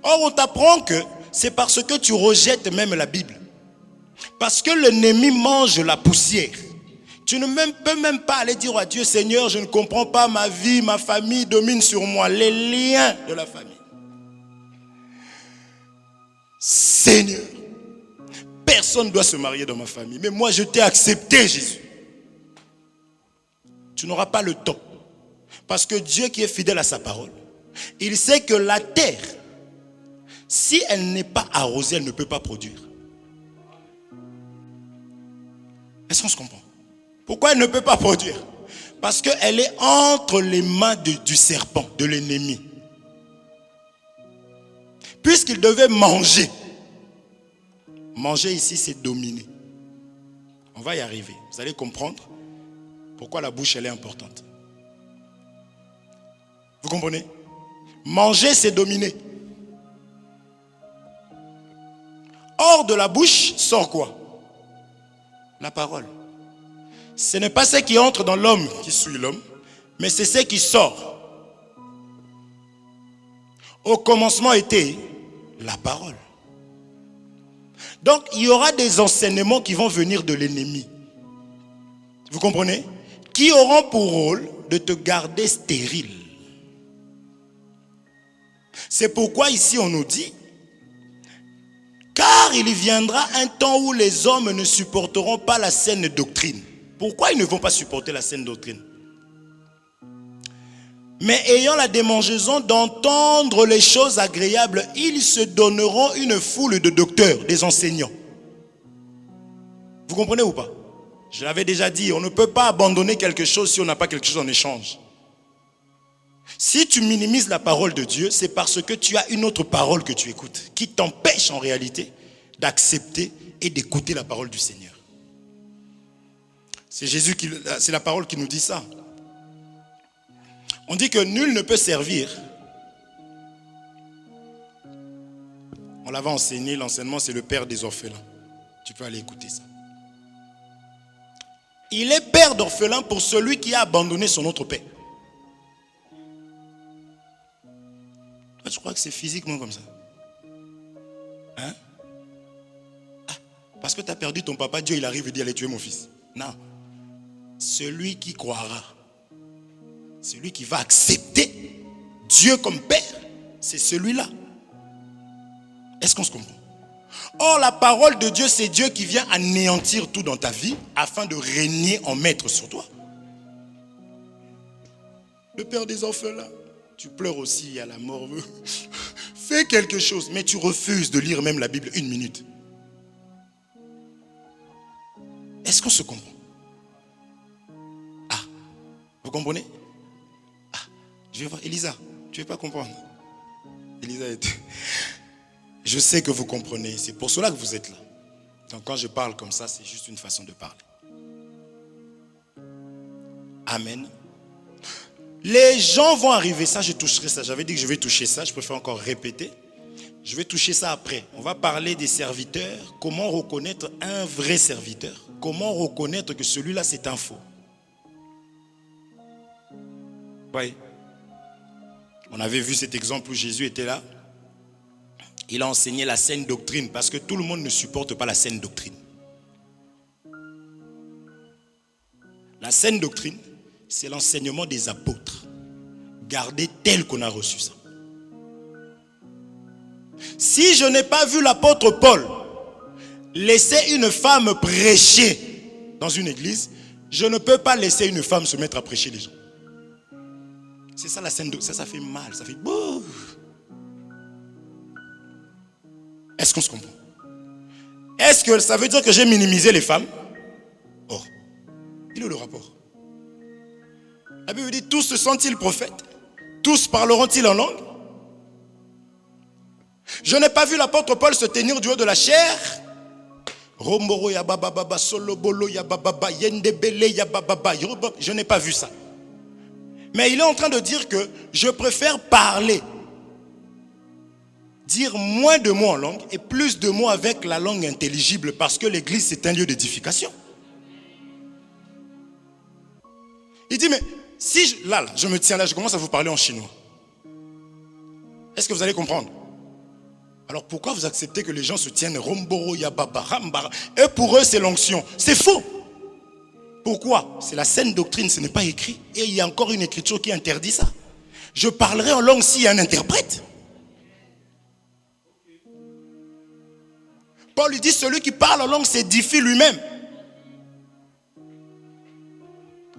Or on t'apprend que c'est parce que tu rejettes même la Bible. Parce que l'ennemi mange la poussière. Tu ne peux même pas aller dire à Dieu, Seigneur, je ne comprends pas ma vie, ma famille domine sur moi, les liens de la famille. Seigneur, personne ne doit se marier dans ma famille, mais moi je t'ai accepté, Jésus. Tu n'auras pas le temps. Parce que Dieu qui est fidèle à sa parole, il sait que la terre, si elle n'est pas arrosée, elle ne peut pas produire. Est-ce qu'on se comprend? Pourquoi elle ne peut pas produire? Parce qu'elle est entre les mains du serpent, de l'ennemi. Puisqu'il devait manger. Manger ici, c'est dominer. On va y arriver. Vous allez comprendre pourquoi la bouche, elle est importante. Vous comprenez? Manger, c'est dominer. Hors de la bouche sort quoi? La parole. Ce n'est pas ce qui entre dans l'homme qui suit l'homme, mais c'est ce qui sort. Au commencement était la parole. Donc, il y aura des enseignements qui vont venir de l'ennemi. Vous comprenez? Qui auront pour rôle de te garder stérile. C'est pourquoi ici on nous dit, Car il viendra un temps où les hommes ne supporteront pas la saine doctrine. Pourquoi ils ne vont pas supporter la saine doctrine? Mais ayant la démangeaison d'entendre les choses agréables, ils se donneront une foule de docteurs, des enseignants. Vous comprenez ou pas? Je l'avais déjà dit, on ne peut pas abandonner quelque chose si on n'a pas quelque chose en échange. Si tu minimises la parole de Dieu, c'est parce que tu as une autre parole que tu écoutes, qui t'empêche en réalité d'accepter et d'écouter la parole du Seigneur. C'est Jésus c'est la parole qui nous dit ça. On dit que nul ne peut servir. On l'avait enseigné, l'enseignement c'est le père des orphelins. Tu peux aller écouter ça. Il est père d'orphelins pour celui qui a abandonné son autre père. Toi, tu crois que c'est physiquement comme ça? Hein? Ah, parce que tu as perdu ton papa, Dieu il arrive et dit allez tuer mon fils. Non. Celui qui croira, celui qui va accepter Dieu comme père, c'est celui-là. Est-ce qu'on se comprend? Or, la parole de Dieu, c'est Dieu qui vient anéantir tout dans ta vie afin de régner en maître sur toi. Le père des orphelins, tu pleures aussi à la mort. Fais quelque chose, mais tu refuses de lire même la Bible 1 minute. Est-ce qu'on se comprend? Ah, vous comprenez? Ah, je vais voir. Elisa, tu ne veux pas comprendre? Elisa est... Je sais que vous comprenez, c'est pour cela que vous êtes là. Donc quand je parle comme ça, c'est juste une façon de parler. Amen. Les gens vont arriver, ça je toucherai ça, j'avais dit que je vais toucher ça, je préfère encore répéter. Je vais toucher ça après. On va parler des serviteurs, comment reconnaître un vrai serviteur. Comment reconnaître que celui-là c'est un faux. Voyez. On avait vu cet exemple où Jésus était là. Il a enseigné la saine doctrine parce que tout le monde ne supporte pas la saine doctrine. La saine doctrine, c'est l'enseignement des apôtres. Gardez tel qu'on a reçu ça. Si je n'ai pas vu l'apôtre Paul laisser une femme prêcher dans une église, je ne peux pas laisser une femme se mettre à prêcher les gens. C'est ça la saine doctrine. Ça fait mal, ça fait bouh. Est-ce qu'on se comprend? Est-ce que ça veut dire que j'ai minimisé les femmes? Oh, il est le rapport. La Bible dit, tous se sont-ils prophètes? Tous parleront-ils en langue? Je n'ai pas vu l'apôtre Paul se tenir du haut de la chair. Romboro yabababa, solobolo yabababa, yendebele yabababa. Je n'ai pas vu ça. Mais il est en train de dire que je préfère parler. Dire moins de mots en langue et plus de mots avec la langue intelligible parce que l'église c'est un lieu d'édification. Il dit mais si je me tiens là, je commence à vous parler en chinois. Est-ce que vous allez comprendre? Alors pourquoi vous acceptez que les gens se tiennent romboro yababa rambara et pour eux c'est l'onction? C'est faux. Pourquoi? C'est la saine doctrine, ce n'est pas écrit et il y a encore une écriture qui interdit ça. Je parlerai en langue s'il y a un interprète. Paul lui dit, celui qui parle en langue s'édifie lui-même.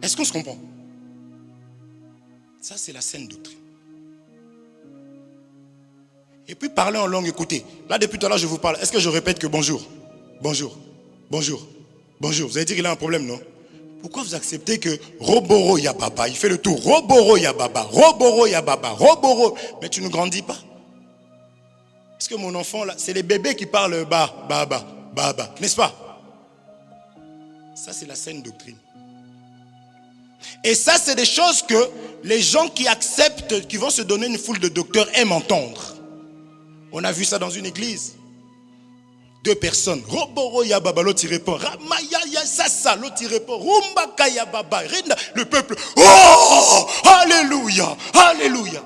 Est-ce qu'on se comprend? Ça, c'est la saine doctrine. Et puis parler en langue, écoutez. Là, depuis tout à l'heure, je vous parle. Est-ce que je répète que bonjour? Bonjour. Bonjour. Bonjour. Vous allez dire qu'il a un problème, non? Pourquoi vous acceptez que Roboro Yababa, il fait le tour. Roboro Yababa, Roboro Yababa, Roboro. Mais tu ne grandis pas. Parce que mon enfant, là, c'est les bébés qui parlent baba, n'est-ce pas? Ça, c'est la saine doctrine. Et ça, c'est des choses que les gens qui acceptent, qui vont se donner une foule de docteurs aiment entendre. On a vu ça dans une église. 2 personnes. Roboro Yababa, l'autre il répond. Ramaya Sasa, l'autre il répond. Rumbaka Yababa. Le peuple. Oh! Alléluia! Alléluia!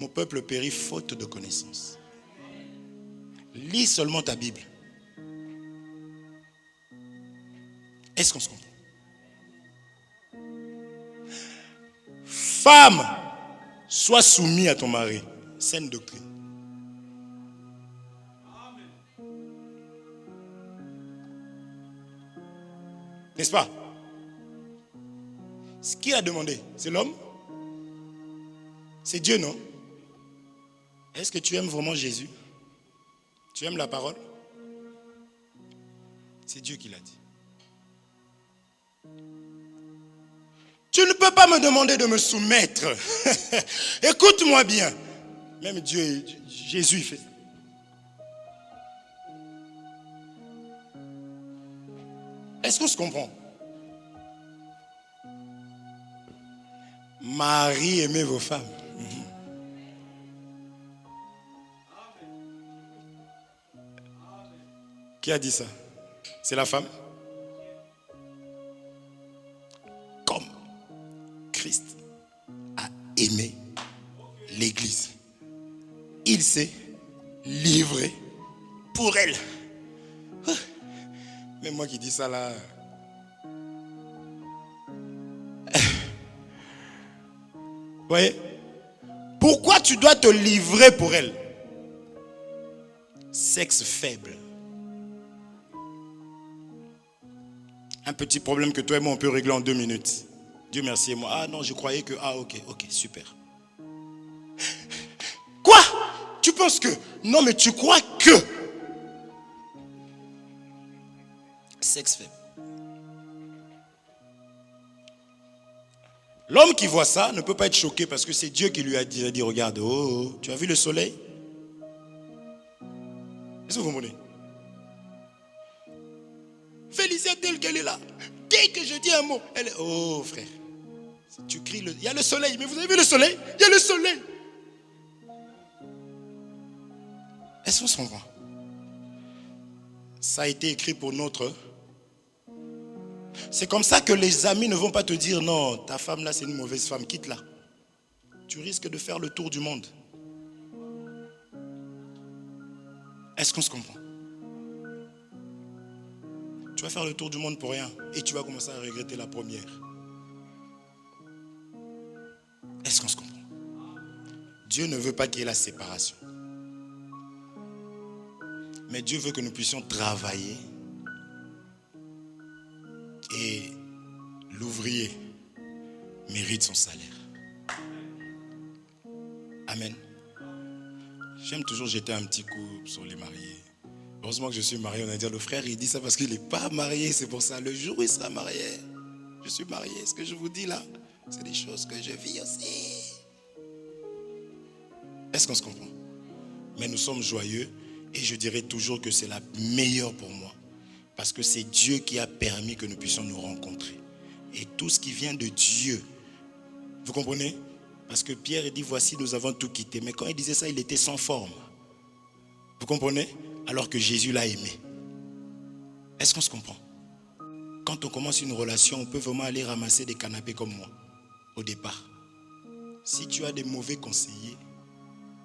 Mon peuple périt faute de connaissance. Lis seulement ta Bible. Est-ce qu'on se comprend? Femme, sois soumise à ton mari. Saine doctrine. N'est-ce pas? Ce qui a demandé, c'est l'homme? C'est Dieu, non? Est-ce que tu aimes vraiment Jésus? Tu aimes la parole? C'est Dieu qui l'a dit. Tu ne peux pas me demander de me soumettre. Écoute-moi bien. Même Dieu, Jésus, il fait ça. Est-ce qu'on se comprend? Marie, aimez vos femmes. Qui a dit ça? C'est la femme? Comme Christ a aimé l'Église, il s'est livré pour elle. Mais moi qui dis ça là. Vous voyez? Pourquoi tu dois te livrer pour elle? Sexe faible. Un petit problème que toi et moi on peut régler en 2 minutes. Dieu merci et moi. Ah non, je croyais que... Ah ok, super. Quoi? Tu penses que... Non mais tu crois que... Sexe faible. L'homme qui voit ça ne peut pas être choqué parce que c'est Dieu qui lui a dit regarde, oh, tu as vu le soleil? Est-ce que vous comprenez? Félicite elle qu'elle est là. Dès que je dis un mot, elle est... Oh frère, tu cries, il y a le soleil, mais vous avez vu le soleil? Il y a le soleil. Est-ce qu'on se comprend? Ça a été écrit pour notre... C'est comme ça que les amis ne vont pas te dire non, ta femme là c'est une mauvaise femme, quitte-la. Tu risques de faire le tour du monde. Est-ce qu'on se comprend? Tu vas faire le tour du monde pour rien et tu vas commencer à regretter la première. Est-ce qu'on se comprend? Dieu ne veut pas qu'il y ait la séparation. Mais Dieu veut que nous puissions travailler. Et l'ouvrier mérite son salaire. Amen. J'aime toujours jeter un petit coup sur les mariés. Heureusement que je suis marié. On a dit le frère, il dit ça parce qu'il n'est pas marié. C'est pour ça, le jour où il sera marié, je suis marié. Ce que je vous dis là, c'est des choses que je vis aussi. Est-ce qu'on se comprend? Mais nous sommes joyeux et je dirais toujours que c'est la meilleure pour moi. Parce que c'est Dieu qui a permis que nous puissions nous rencontrer. Et tout ce qui vient de Dieu, vous comprenez? Parce que Pierre dit, voici, nous avons tout quitté. Mais quand il disait ça, il était sans forme. Vous comprenez? Alors que Jésus l'a aimé. Est-ce qu'on se comprend? Quand on commence une relation, on peut vraiment aller ramasser des canapés comme moi, au départ. Si tu as des mauvais conseillers,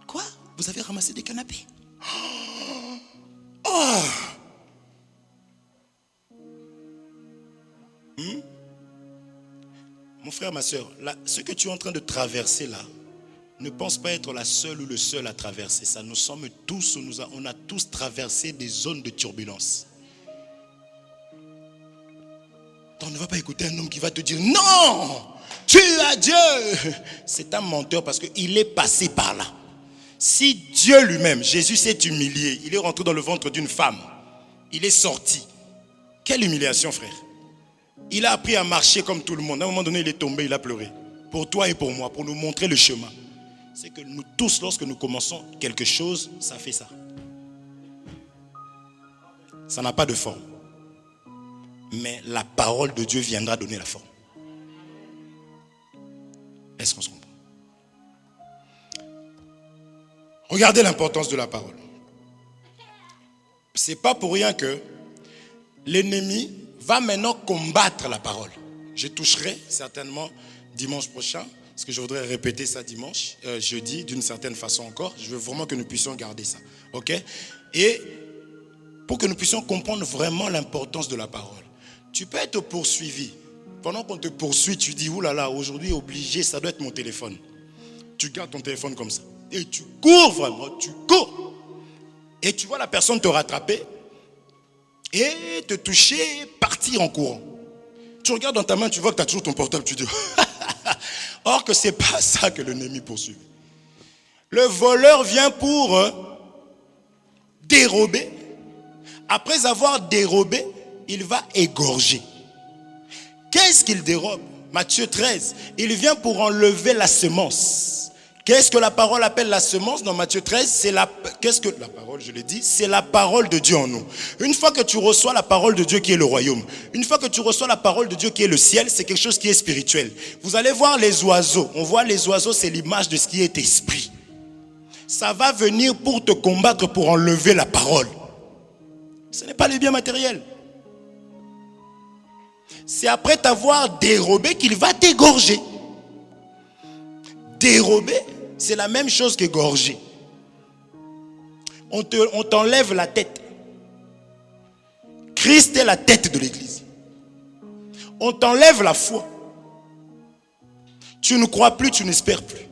quoi? Vous avez ramassé des canapés? Oh! Mon frère, ma soeur, là, ce que tu es en train de traverser là, ne pense pas être la seule ou le seul à traverser ça. Nous sommes tous, on a tous traversé des zones de turbulence. Donc ne va pas écouter un homme qui va te dire non, tu as Dieu. C'est un menteur parce qu'il est passé par là. Si Dieu lui-même, Jésus s'est humilié, il est rentré dans le ventre d'une femme, il est sorti. Quelle humiliation, frère. Il a appris à marcher comme tout le monde. À un moment donné, il est tombé, il a pleuré. Pour toi et pour moi, pour nous montrer le chemin. C'est que nous tous, lorsque nous commençons quelque chose, ça fait ça. Ça n'a pas de forme. Mais la parole de Dieu viendra donner la forme. Est-ce qu'on se comprend? Regardez l'importance de la parole. C'est pas pour rien que l'ennemi va maintenant combattre la parole. Je toucherai certainement dimanche prochain, parce que je voudrais répéter ça dimanche, jeudi, d'une certaine façon encore. Je veux vraiment que nous puissions garder ça. Ok? Et pour que nous puissions comprendre vraiment l'importance de la parole. Tu peux être poursuivi. Pendant qu'on te poursuit, tu dis, oulala, aujourd'hui obligé, ça doit être mon téléphone. Tu gardes ton téléphone comme ça. Et tu cours vraiment, tu cours. Et tu vois la personne te rattraper et te toucher, partir en courant. Tu regardes dans ta main, tu vois que tu as toujours ton portable, tu dis. Or que ce n'est pas ça que l'ennemi poursuit. Le voleur vient pour dérober. Après avoir dérobé, il va égorger. Qu'est-ce qu'il dérobe? Matthieu 13. Il vient pour enlever la semence. Qu'est-ce que la parole appelle la semence dans Matthieu 13? Qu'est-ce que la parole, je l'ai dit, c'est la parole de Dieu en nous. Une fois que tu reçois la parole de Dieu qui est le royaume, une fois que tu reçois la parole de Dieu qui est le ciel, c'est quelque chose qui est spirituel. Vous allez voir les oiseaux. On voit les oiseaux, c'est l'image de ce qui est esprit. Ça va venir pour te combattre, pour enlever la parole. Ce n'est pas les biens matériels. C'est après t'avoir dérobé qu'il va t'égorger. Dérober, c'est la même chose qu'égorger. On t'enlève la tête. Christ est la tête de l'église. On t'enlève la foi. Tu ne crois plus, tu n'espères plus.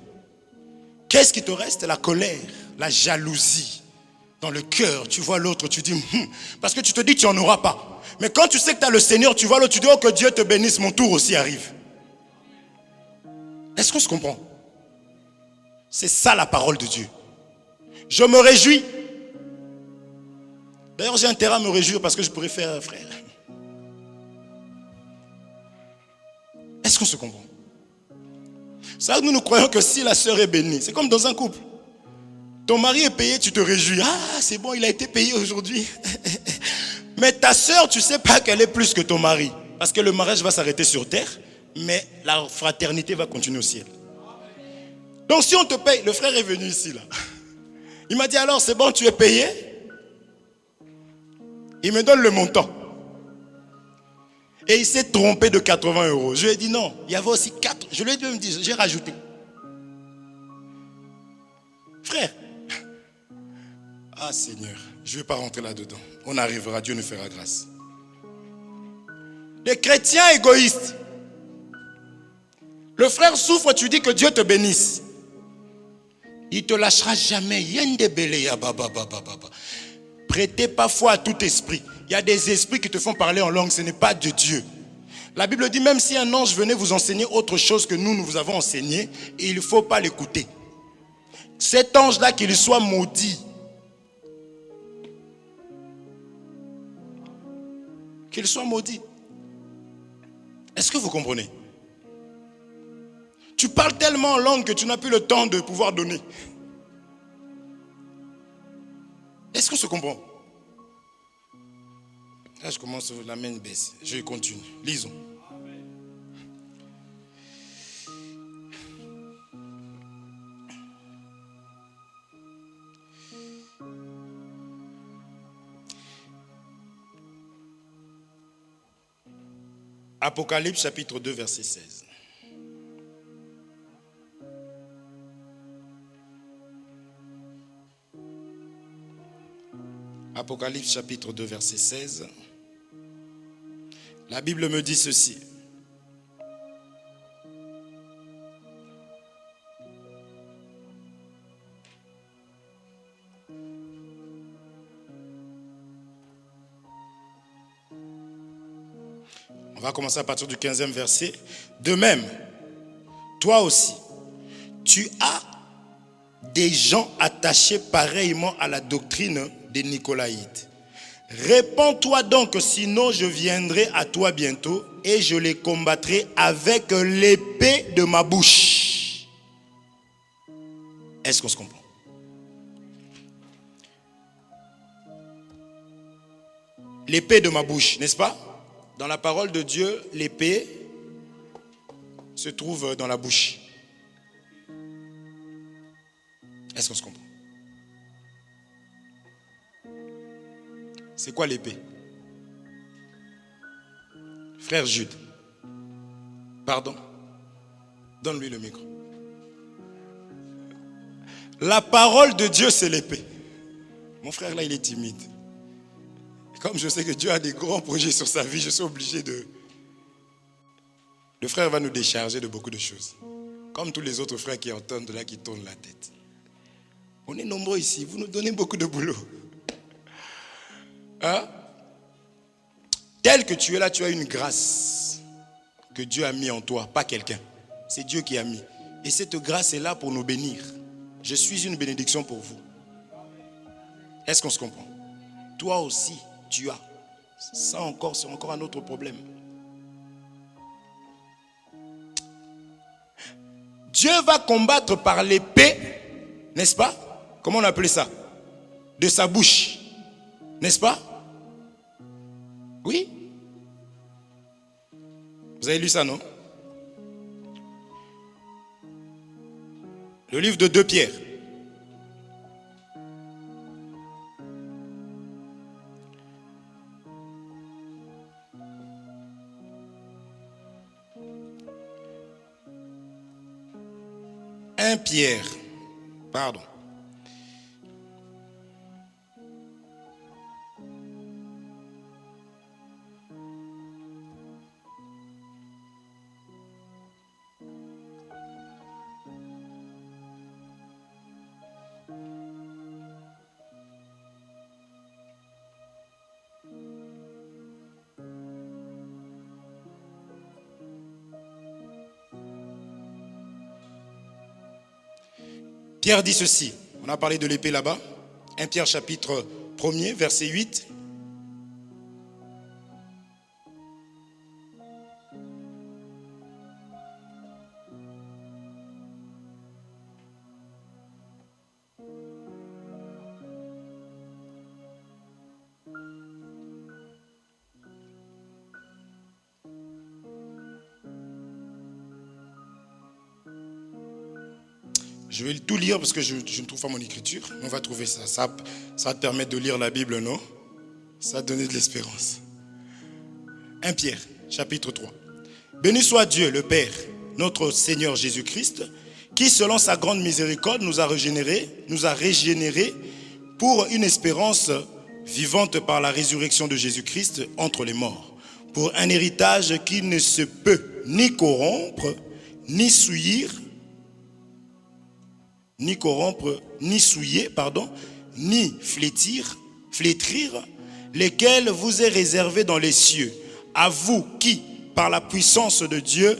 Qu'est-ce qui te reste? La colère, la jalousie. Dans le cœur, tu vois l'autre, tu dis, parce que tu te dis que tu n'en auras pas. Mais quand tu sais que tu as le Seigneur, tu vois l'autre, tu dis, oh que Dieu te bénisse, mon tour aussi arrive. Est-ce qu'on se comprend? C'est ça la parole de Dieu. Je me réjouis. D'ailleurs, j'ai intérêt à me réjouir parce que je pourrais faire frère. Est-ce qu'on se comprend? Ça, nous croyons que si la sœur est bénie, c'est comme dans un couple. Ton mari est payé, tu te réjouis. Ah, c'est bon, il a été payé aujourd'hui. Mais ta sœur, tu ne sais pas qu'elle est plus que ton mari. Parce que le mariage va s'arrêter sur terre, mais la fraternité va continuer au ciel. Donc si on te paye, le frère est venu ici là. Il m'a dit alors, c'est bon, tu es payé? Il me donne le montant. Et il s'est trompé de 80 €. Je lui ai dit non, il y avait aussi 4. Je lui ai dit, j'ai rajouté. Frère. Ah Seigneur, je ne vais pas rentrer là-dedans. On arrivera, Dieu nous fera grâce. Les chrétiens égoïstes. Le frère souffre, tu dis que Dieu te bénisse. Il ne te lâchera jamais. Prêtez pas foi à tout esprit. Il y a des esprits qui te font parler en langue, ce n'est pas de Dieu. La Bible dit, même si un ange venait vous enseigner autre chose que nous vous avons enseigné, il ne faut pas l'écouter. Cet ange-là, qu'il soit maudit. Qu'il soit maudit. Est-ce que vous comprenez? Tu parles tellement en langue que tu n'as plus le temps de pouvoir donner. Est-ce qu'on se comprend? Là, je commence, la main baisse. Je continue. Lisons. Apocalypse chapitre 2 verset 16. Apocalypse chapitre 2 verset 16. La Bible me dit ceci. On va commencer à partir du 15e verset. De même, toi aussi, tu as des gens attachés pareillement à la doctrine des Nicolaïtes. Répands-toi donc, sinon je viendrai à toi bientôt et je les combattrai avec l'épée de ma bouche. Est-ce qu'on se comprend? L'épée de ma bouche, n'est-ce pas? Dans la parole de Dieu, l'épée se trouve dans la bouche. Est-ce qu'on se comprend? C'est quoi l'épée? Frère Jude. Pardon. Donne-lui le micro. La parole de Dieu, c'est l'épée. Mon frère là, il est timide. Comme je sais que Dieu a des grands projets sur sa vie, je suis obligé de... Le frère va nous décharger de beaucoup de choses. Comme tous les autres frères qui entendent là, qui tournent la tête. On est nombreux ici, vous nous donnez beaucoup de boulot. Hein? Tel que tu es là, tu as une grâce. que Dieu a mis en toi, pas quelqu'un. C'est Dieu qui a mis. Et cette grâce est là pour nous bénir. Je suis une bénédiction pour vous. Est-ce qu'on se comprend? Toi aussi, tu as. Ça encore, c'est encore un autre problème. Dieu va combattre par l'épée, n'est-ce pas? Comment on appelait ça? De sa bouche, n'est-ce pas? Oui? Vous avez lu ça, non? Le livre de 2 Pierre. Pierre, pardon. Pierre dit ceci, on a parlé de l'épée là-bas, 1 Pierre chapitre 1er, verset 8. Je vais tout lire parce que je ne trouve pas mon écriture. On va trouver ça. Ça va te permettre de lire la Bible, non? Ça va te donner de l'espérance. 1 Pierre, chapitre 3. Béni soit Dieu, le Père, notre Seigneur Jésus-Christ, qui, selon sa grande miséricorde, nous a régénérés pour une espérance vivante par la résurrection de Jésus-Christ entre les morts, pour un héritage qui ne se peut ni corrompre, ni souiller, ni souiller, ni flétrir, lesquels vous est réservé dans les cieux, à vous qui, par la puissance de Dieu,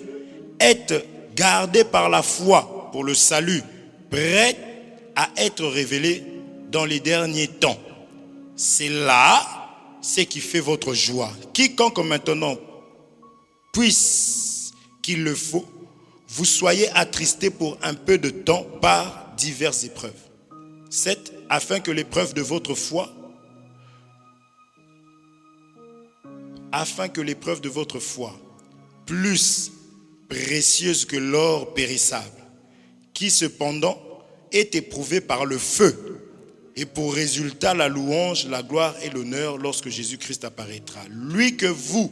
êtes gardés par la foi pour le salut, prêts à être révélés dans les derniers temps. C'est là ce qui fait votre joie. Quiconque maintenant puisse qu'il le faut, vous soyez attristés pour un peu de temps par diverses épreuves. 7. Afin que l'épreuve de votre foi, plus précieuse que l'or périssable, qui cependant est éprouvé par le feu, et pour résultat la louange, la gloire et l'honneur lorsque Jésus-Christ apparaîtra. Lui que vous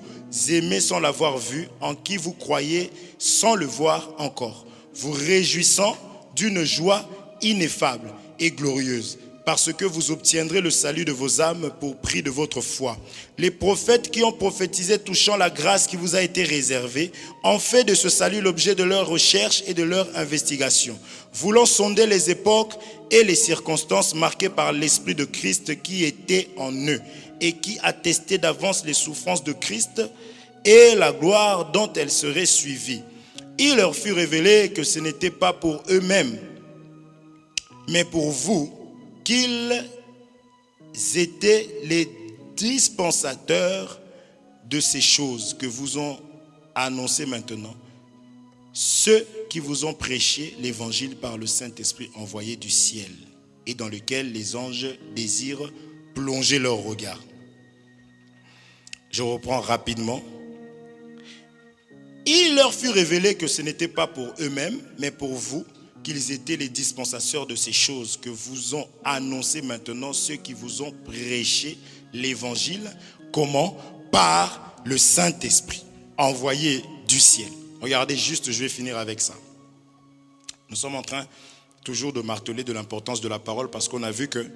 aimez sans l'avoir vu, en qui vous croyez sans le voir encore, vous réjouissant d'une joie ineffable et glorieuse, parce que vous obtiendrez le salut de vos âmes pour prix de votre foi. Les prophètes qui ont prophétisé touchant la grâce qui vous a été réservée ont fait de ce salut l'objet de leur recherche et de leur investigation, voulant sonder les époques et les circonstances marquées par l'Esprit de Christ qui était en eux et qui attestait d'avance les souffrances de Christ et la gloire dont elles seraient suivies. Il leur fut révélé que ce n'était pas pour eux-mêmes, mais pour vous, qu'ils étaient les dispensateurs de ces choses que vous ont annoncées maintenant, ceux qui vous ont prêché l'évangile par le Saint-Esprit envoyé du ciel et dans lequel les anges désirent plonger leur regard. Je reprends rapidement. Il leur fut révélé que ce n'était pas pour eux-mêmes, mais pour vous, qu'ils étaient les dispensateurs de ces choses que vous ont annoncées maintenant, ceux qui vous ont prêché l'évangile. Comment? Par le Saint-Esprit envoyé du ciel. Regardez juste, je vais finir avec ça. Nous sommes en train toujours de marteler de l'importance de la parole parce qu'on a vu que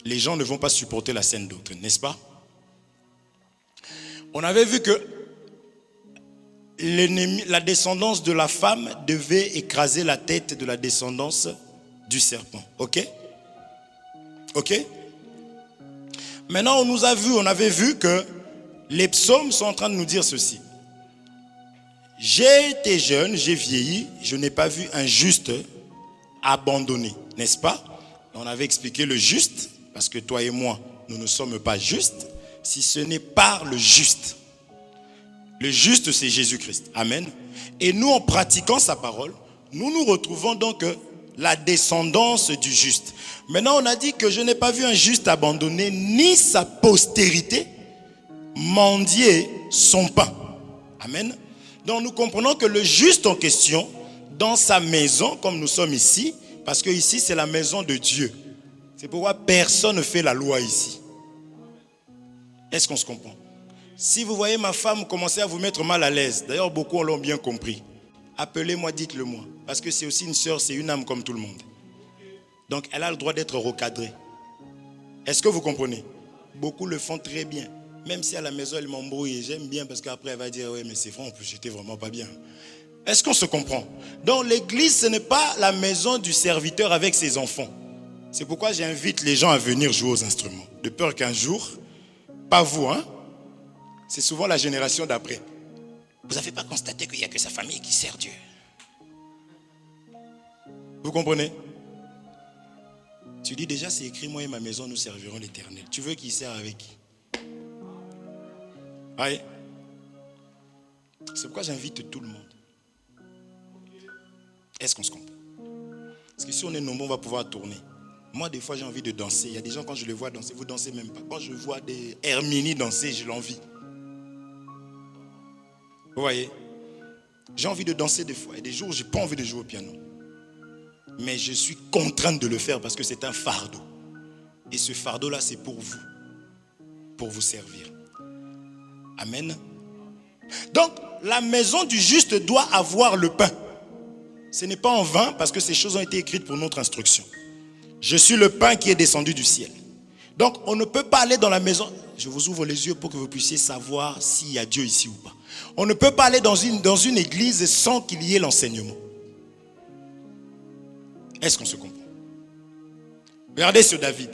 les gens ne vont pas supporter la saine doctrine, n'est-ce pas? On avait vu que la descendance de la femme devait écraser la tête de la descendance du serpent. Ok? Ok? Maintenant, on avait vu que les psaumes sont en train de nous dire ceci. J'ai été jeune, j'ai vieilli, je n'ai pas vu un juste abandonné, n'est-ce pas? On avait expliqué le juste, parce que toi et moi, nous ne sommes pas justes, si ce n'est par le juste. Le juste, c'est Jésus-Christ. Amen. Et nous, en pratiquant sa parole, nous nous retrouvons donc la descendance du juste. Maintenant, on a dit que je n'ai pas vu un juste abandonné, ni sa postérité mendier son pain. Amen. Donc nous comprenons que le juste en question, dans sa maison, comme nous sommes ici, parce que ici c'est la maison de Dieu. C'est pourquoi personne ne fait la loi ici. Est-ce qu'on se comprend? Si vous voyez ma femme commencer à vous mettre mal à l'aise, d'ailleurs beaucoup l'ont bien compris, appelez-moi, dites-le moi. Parce que c'est aussi une sœur, c'est une âme comme tout le monde. Donc elle a le droit d'être recadrée. Est-ce que vous comprenez? Beaucoup le font très bien. Même si à la maison elle m'embrouille, j'aime bien parce qu'après elle va dire oui mais c'est vrai, j'étais vraiment pas bien. Est-ce qu'on se comprend? Donc l'église ce n'est pas la maison du serviteur avec ses enfants. C'est pourquoi j'invite les gens à venir jouer aux instruments. De peur qu'un jour, pas vous hein, c'est souvent la génération d'après. Vous n'avez pas constaté qu'il n'y a que sa famille qui sert Dieu? Vous comprenez? Tu dis déjà c'est écrit moi et ma maison nous servirons l'Éternel. Tu veux qu'il sert avec qui? Oui. C'est pourquoi j'invite tout le monde. Est-ce qu'on se comprend? Parce que si on est nombreux, on va pouvoir tourner. Moi, des fois, j'ai envie de danser. Il y a des gens, quand je les vois danser, vous ne dansez même pas. Quand je vois des Hermini danser, j'ai l'envie. Vous voyez? J'ai envie de danser des fois. Il y a des jours où je n'ai pas envie de jouer au piano. Mais je suis contrainte de le faire parce que c'est un fardeau. Et ce fardeau-là, c'est pour vous servir. Amen. Donc, la maison du juste doit avoir le pain. Ce n'est pas en vain parce que ces choses ont été écrites pour notre instruction. Je suis le pain qui est descendu du ciel. Donc, on ne peut pas aller dans la maison. Je vous ouvre les yeux pour que vous puissiez savoir s'il y a Dieu ici ou pas. On ne peut pas aller dans une église sans qu'il y ait l'enseignement. Est-ce qu'on se comprend? Regardez ce David.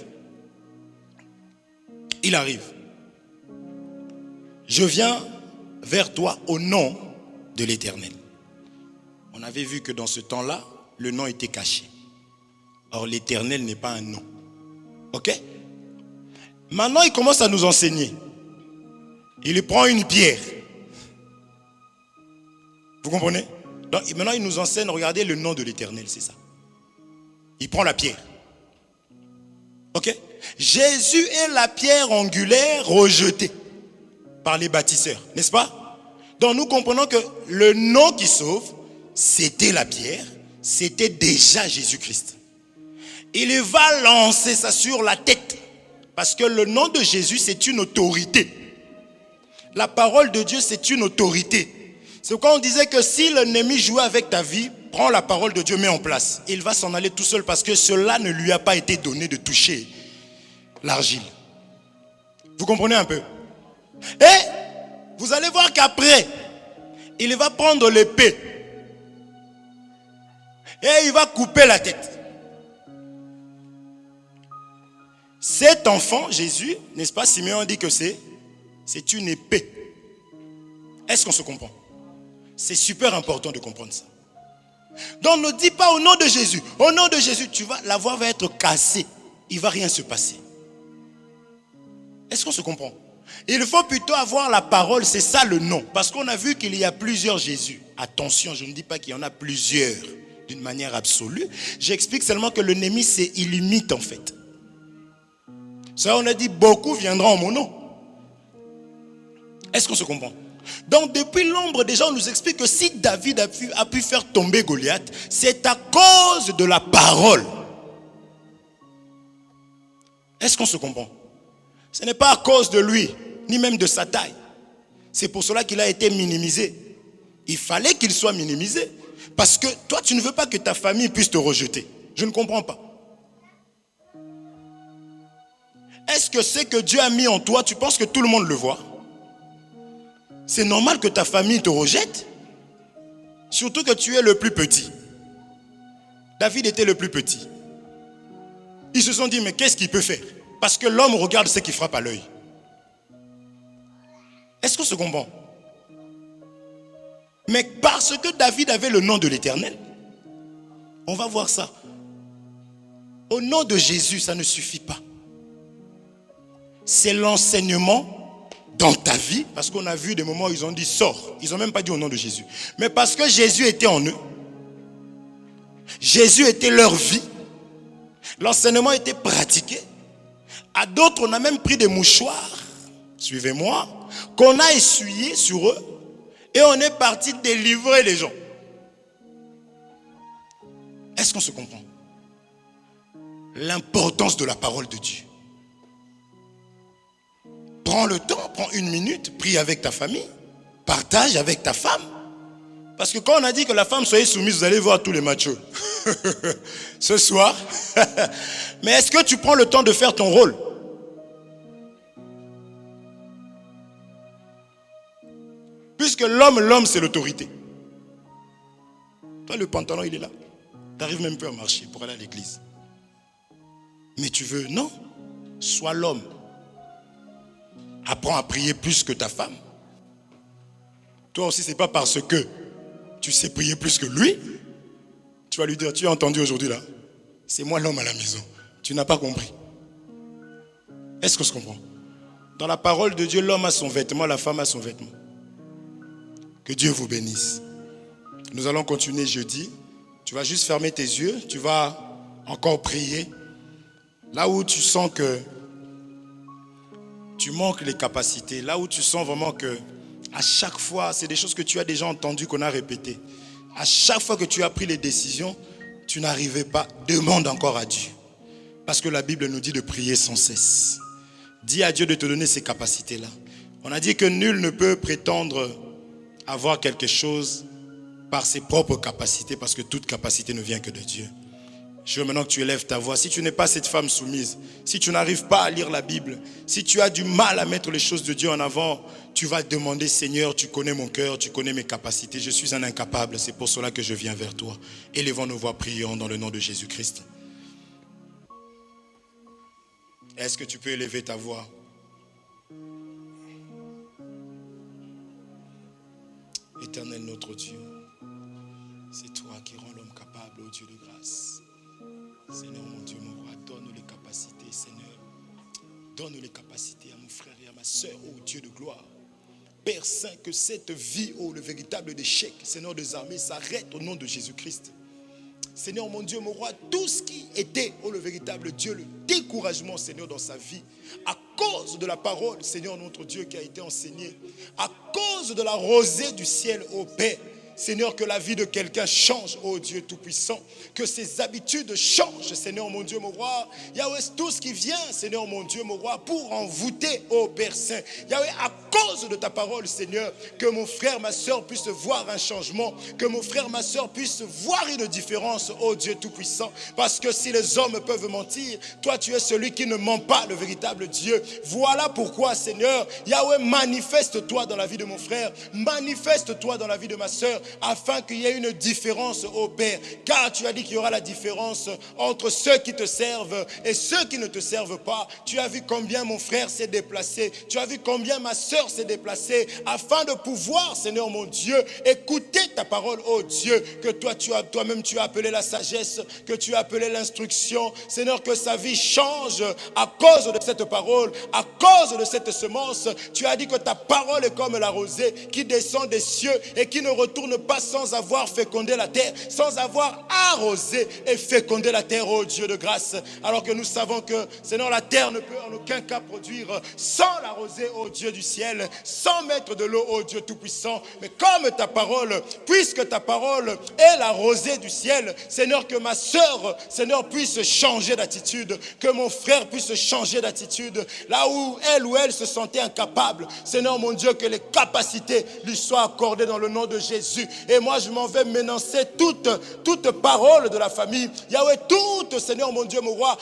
Il arrive. Je viens vers toi au nom de l'Éternel. On avait vu que dans ce temps-là, le nom était caché. Or, l'Éternel n'est pas un nom. Ok? Maintenant, il commence à nous enseigner. Il prend une pierre. Vous comprenez? Donc, maintenant, il nous enseigne, regardez le nom de l'Éternel, c'est ça. Il prend la pierre. Ok? Jésus est la pierre angulaire rejetée par les bâtisseurs, n'est-ce pas? Donc nous comprenons que le nom qui sauve, c'était la pierre, c'était déjà Jésus-Christ. Il va lancer ça sur la tête, parce que le nom de Jésus, c'est une autorité. La parole de Dieu, c'est une autorité. C'est pourquoi on disait que si l'ennemi jouait avec ta vie, prends la parole de Dieu, mets en place. Il va s'en aller tout seul parce que cela ne lui a pas été donné de toucher l'argile. Vous comprenez un peu? Et vous allez voir qu'après, il va prendre l'épée et il va couper la tête. Cet enfant, Jésus, n'est-ce pas, Simeon dit que c'est une épée. Est-ce qu'on se comprend? C'est super important de comprendre ça. Donc ne dis pas au nom de Jésus. Au nom de Jésus, la voix va être cassée. Il ne va rien se passer. Est-ce qu'on se comprend? Il faut plutôt avoir la parole, c'est ça le nom. Parce qu'on a vu qu'il y a plusieurs Jésus. Attention, je ne dis pas qu'il y en a plusieurs d'une manière absolue. J'explique seulement que l'ennemi, il imite en fait. Ça, on a dit beaucoup viendront en mon nom. Est-ce qu'on se comprend? Donc depuis l'ombre, déjà on nous explique que si David a pu faire tomber Goliath, c'est à cause de la parole. Est-ce qu'on se comprend? Ce n'est pas à cause de lui, ni même de sa taille. C'est pour cela qu'il a été minimisé. Il fallait qu'il soit minimisé. Parce que toi, tu ne veux pas que ta famille puisse te rejeter. Je ne comprends pas. Est-ce que ce que Dieu a mis en toi, tu penses que tout le monde le voit? C'est normal que ta famille te rejette. Surtout que tu es le plus petit. David était le plus petit. Ils se sont dit, mais qu'est-ce qu'il peut faire? Parce que l'homme regarde ce qui frappe à l'œil. Est-ce qu'on se comprend? Mais parce que David avait le nom de l'Éternel, on va voir ça. Au nom de Jésus, ça ne suffit pas. C'est l'enseignement dans ta vie, parce qu'on a vu des moments où ils ont dit sors. Ils n'ont même pas dit au nom de Jésus. Mais parce que Jésus était en eux, Jésus était leur vie, l'enseignement était pratiqué. À d'autres, on a même pris des mouchoirs, suivez-moi, qu'on a essuyé sur eux et on est parti délivrer les gens. Est-ce qu'on se comprend? L'importance de la parole de Dieu. Prends le temps, prends 1 minute, prie avec ta famille, partage avec ta femme. Parce que quand on a dit que la femme soyez soumise, vous allez voir tous les machos ce soir. Mais est-ce que tu prends le temps de faire ton rôle? Puisque l'homme c'est l'autorité. Toi, le pantalon, il est là. Tu n'arrives même plus à marcher pour aller à l'église. Mais tu veux, non. Sois l'homme. Apprends à prier plus que ta femme. Toi aussi, ce n'est pas parce que tu sais prier plus que lui. Tu vas lui dire, tu as entendu aujourd'hui là, c'est moi l'homme à la maison. Tu n'as pas compris. Est-ce qu'on se comprend? Dans la parole de Dieu, l'homme a son vêtement, la femme a son vêtement. Que Dieu vous bénisse. Nous allons continuer jeudi. Tu vas juste fermer tes yeux. Tu vas encore prier. Là où tu sens que tu manques les capacités. Là où tu sens vraiment que à chaque fois, c'est des choses que tu as déjà entendues, qu'on a répétées. À chaque fois que tu as pris les décisions, tu n'arrivais pas. Demande encore à Dieu. Parce que la Bible nous dit de prier sans cesse. Dis à Dieu de te donner ces capacités-là. On a dit que nul ne peut prétendre avoir quelque chose par ses propres capacités, parce que toute capacité ne vient que de Dieu. Je veux maintenant que tu élèves ta voix. Si tu n'es pas cette femme soumise, si tu n'arrives pas à lire la Bible, si tu as du mal à mettre les choses de Dieu en avant, tu vas demander, Seigneur, tu connais mon cœur, tu connais mes capacités, je suis un incapable, c'est pour cela que je viens vers toi. Élevons nos voix, prions dans le nom de Jésus-Christ. Est-ce que tu peux élever ta voix? Éternel notre Dieu, c'est toi qui rends l'homme capable, ô Dieu de grâce. Seigneur mon Dieu, mon roi, donne les capacités, Seigneur. Donne les capacités à mon frère et à ma soeur, ô Dieu de gloire. Père Saint, que cette vie, ô le véritable échec, Seigneur des armées, s'arrête au nom de Jésus-Christ. Seigneur mon Dieu, mon roi, tout ce qui était, ô le véritable Dieu, le découragement, Seigneur, dans sa vie, à cause de la parole, Seigneur notre Dieu, qui a été enseignée, à cause de la rosée du ciel, ô Père, Seigneur, que la vie de quelqu'un change, ô Dieu Tout-Puissant. Que ses habitudes changent, Seigneur mon Dieu, mon roi. Yahweh, tout ce qui vient, Seigneur mon Dieu, mon roi, pour envoûter, ô Père Saint. Yahweh, à cause de ta parole, Seigneur, que mon frère, ma soeur puisse voir un changement. Que mon frère, ma soeur puisse voir une différence, ô Dieu Tout-Puissant. Parce que si les hommes peuvent mentir, toi, tu es celui qui ne ment pas, le véritable Dieu. Voilà pourquoi, Seigneur, Yahweh, manifeste-toi dans la vie de mon frère. Manifeste-toi dans la vie de ma soeur. Afin qu'il y ait une différence, ô Père. Car tu as dit qu'il y aura la différence entre ceux qui te servent et ceux qui ne te servent pas. Tu as vu combien mon frère s'est déplacé. Tu as vu combien ma soeur s'est déplacée. Afin de pouvoir, Seigneur mon Dieu, écouter ta parole, ô Dieu. Que toi-même tu as appelé la sagesse. Que tu as appelé l'instruction. Seigneur, que sa vie change à cause de cette parole. À cause de cette semence. Tu as dit que ta parole est comme la rosée qui descend des cieux et qui ne retourne pas sans avoir fécondé la terre, sans avoir arrosé et fécondé la terre, ô Dieu de grâce. Alors que nous savons que, Seigneur, la terre ne peut en aucun cas produire sans l'arroser, ô Dieu du ciel, sans mettre de l'eau, ô Dieu Tout-Puissant. Mais comme ta parole, puisque ta parole est la rosée du ciel, Seigneur, que ma soeur, Seigneur, puisse changer d'attitude, que mon frère puisse changer d'attitude, là où elle se sentait incapable. Seigneur, mon Dieu, que les capacités lui soient accordées dans le nom de Jésus. Et moi, je m'en vais m'énoncer toute parole de la famille. Yahweh, toute, Seigneur, mon Dieu, mon roi.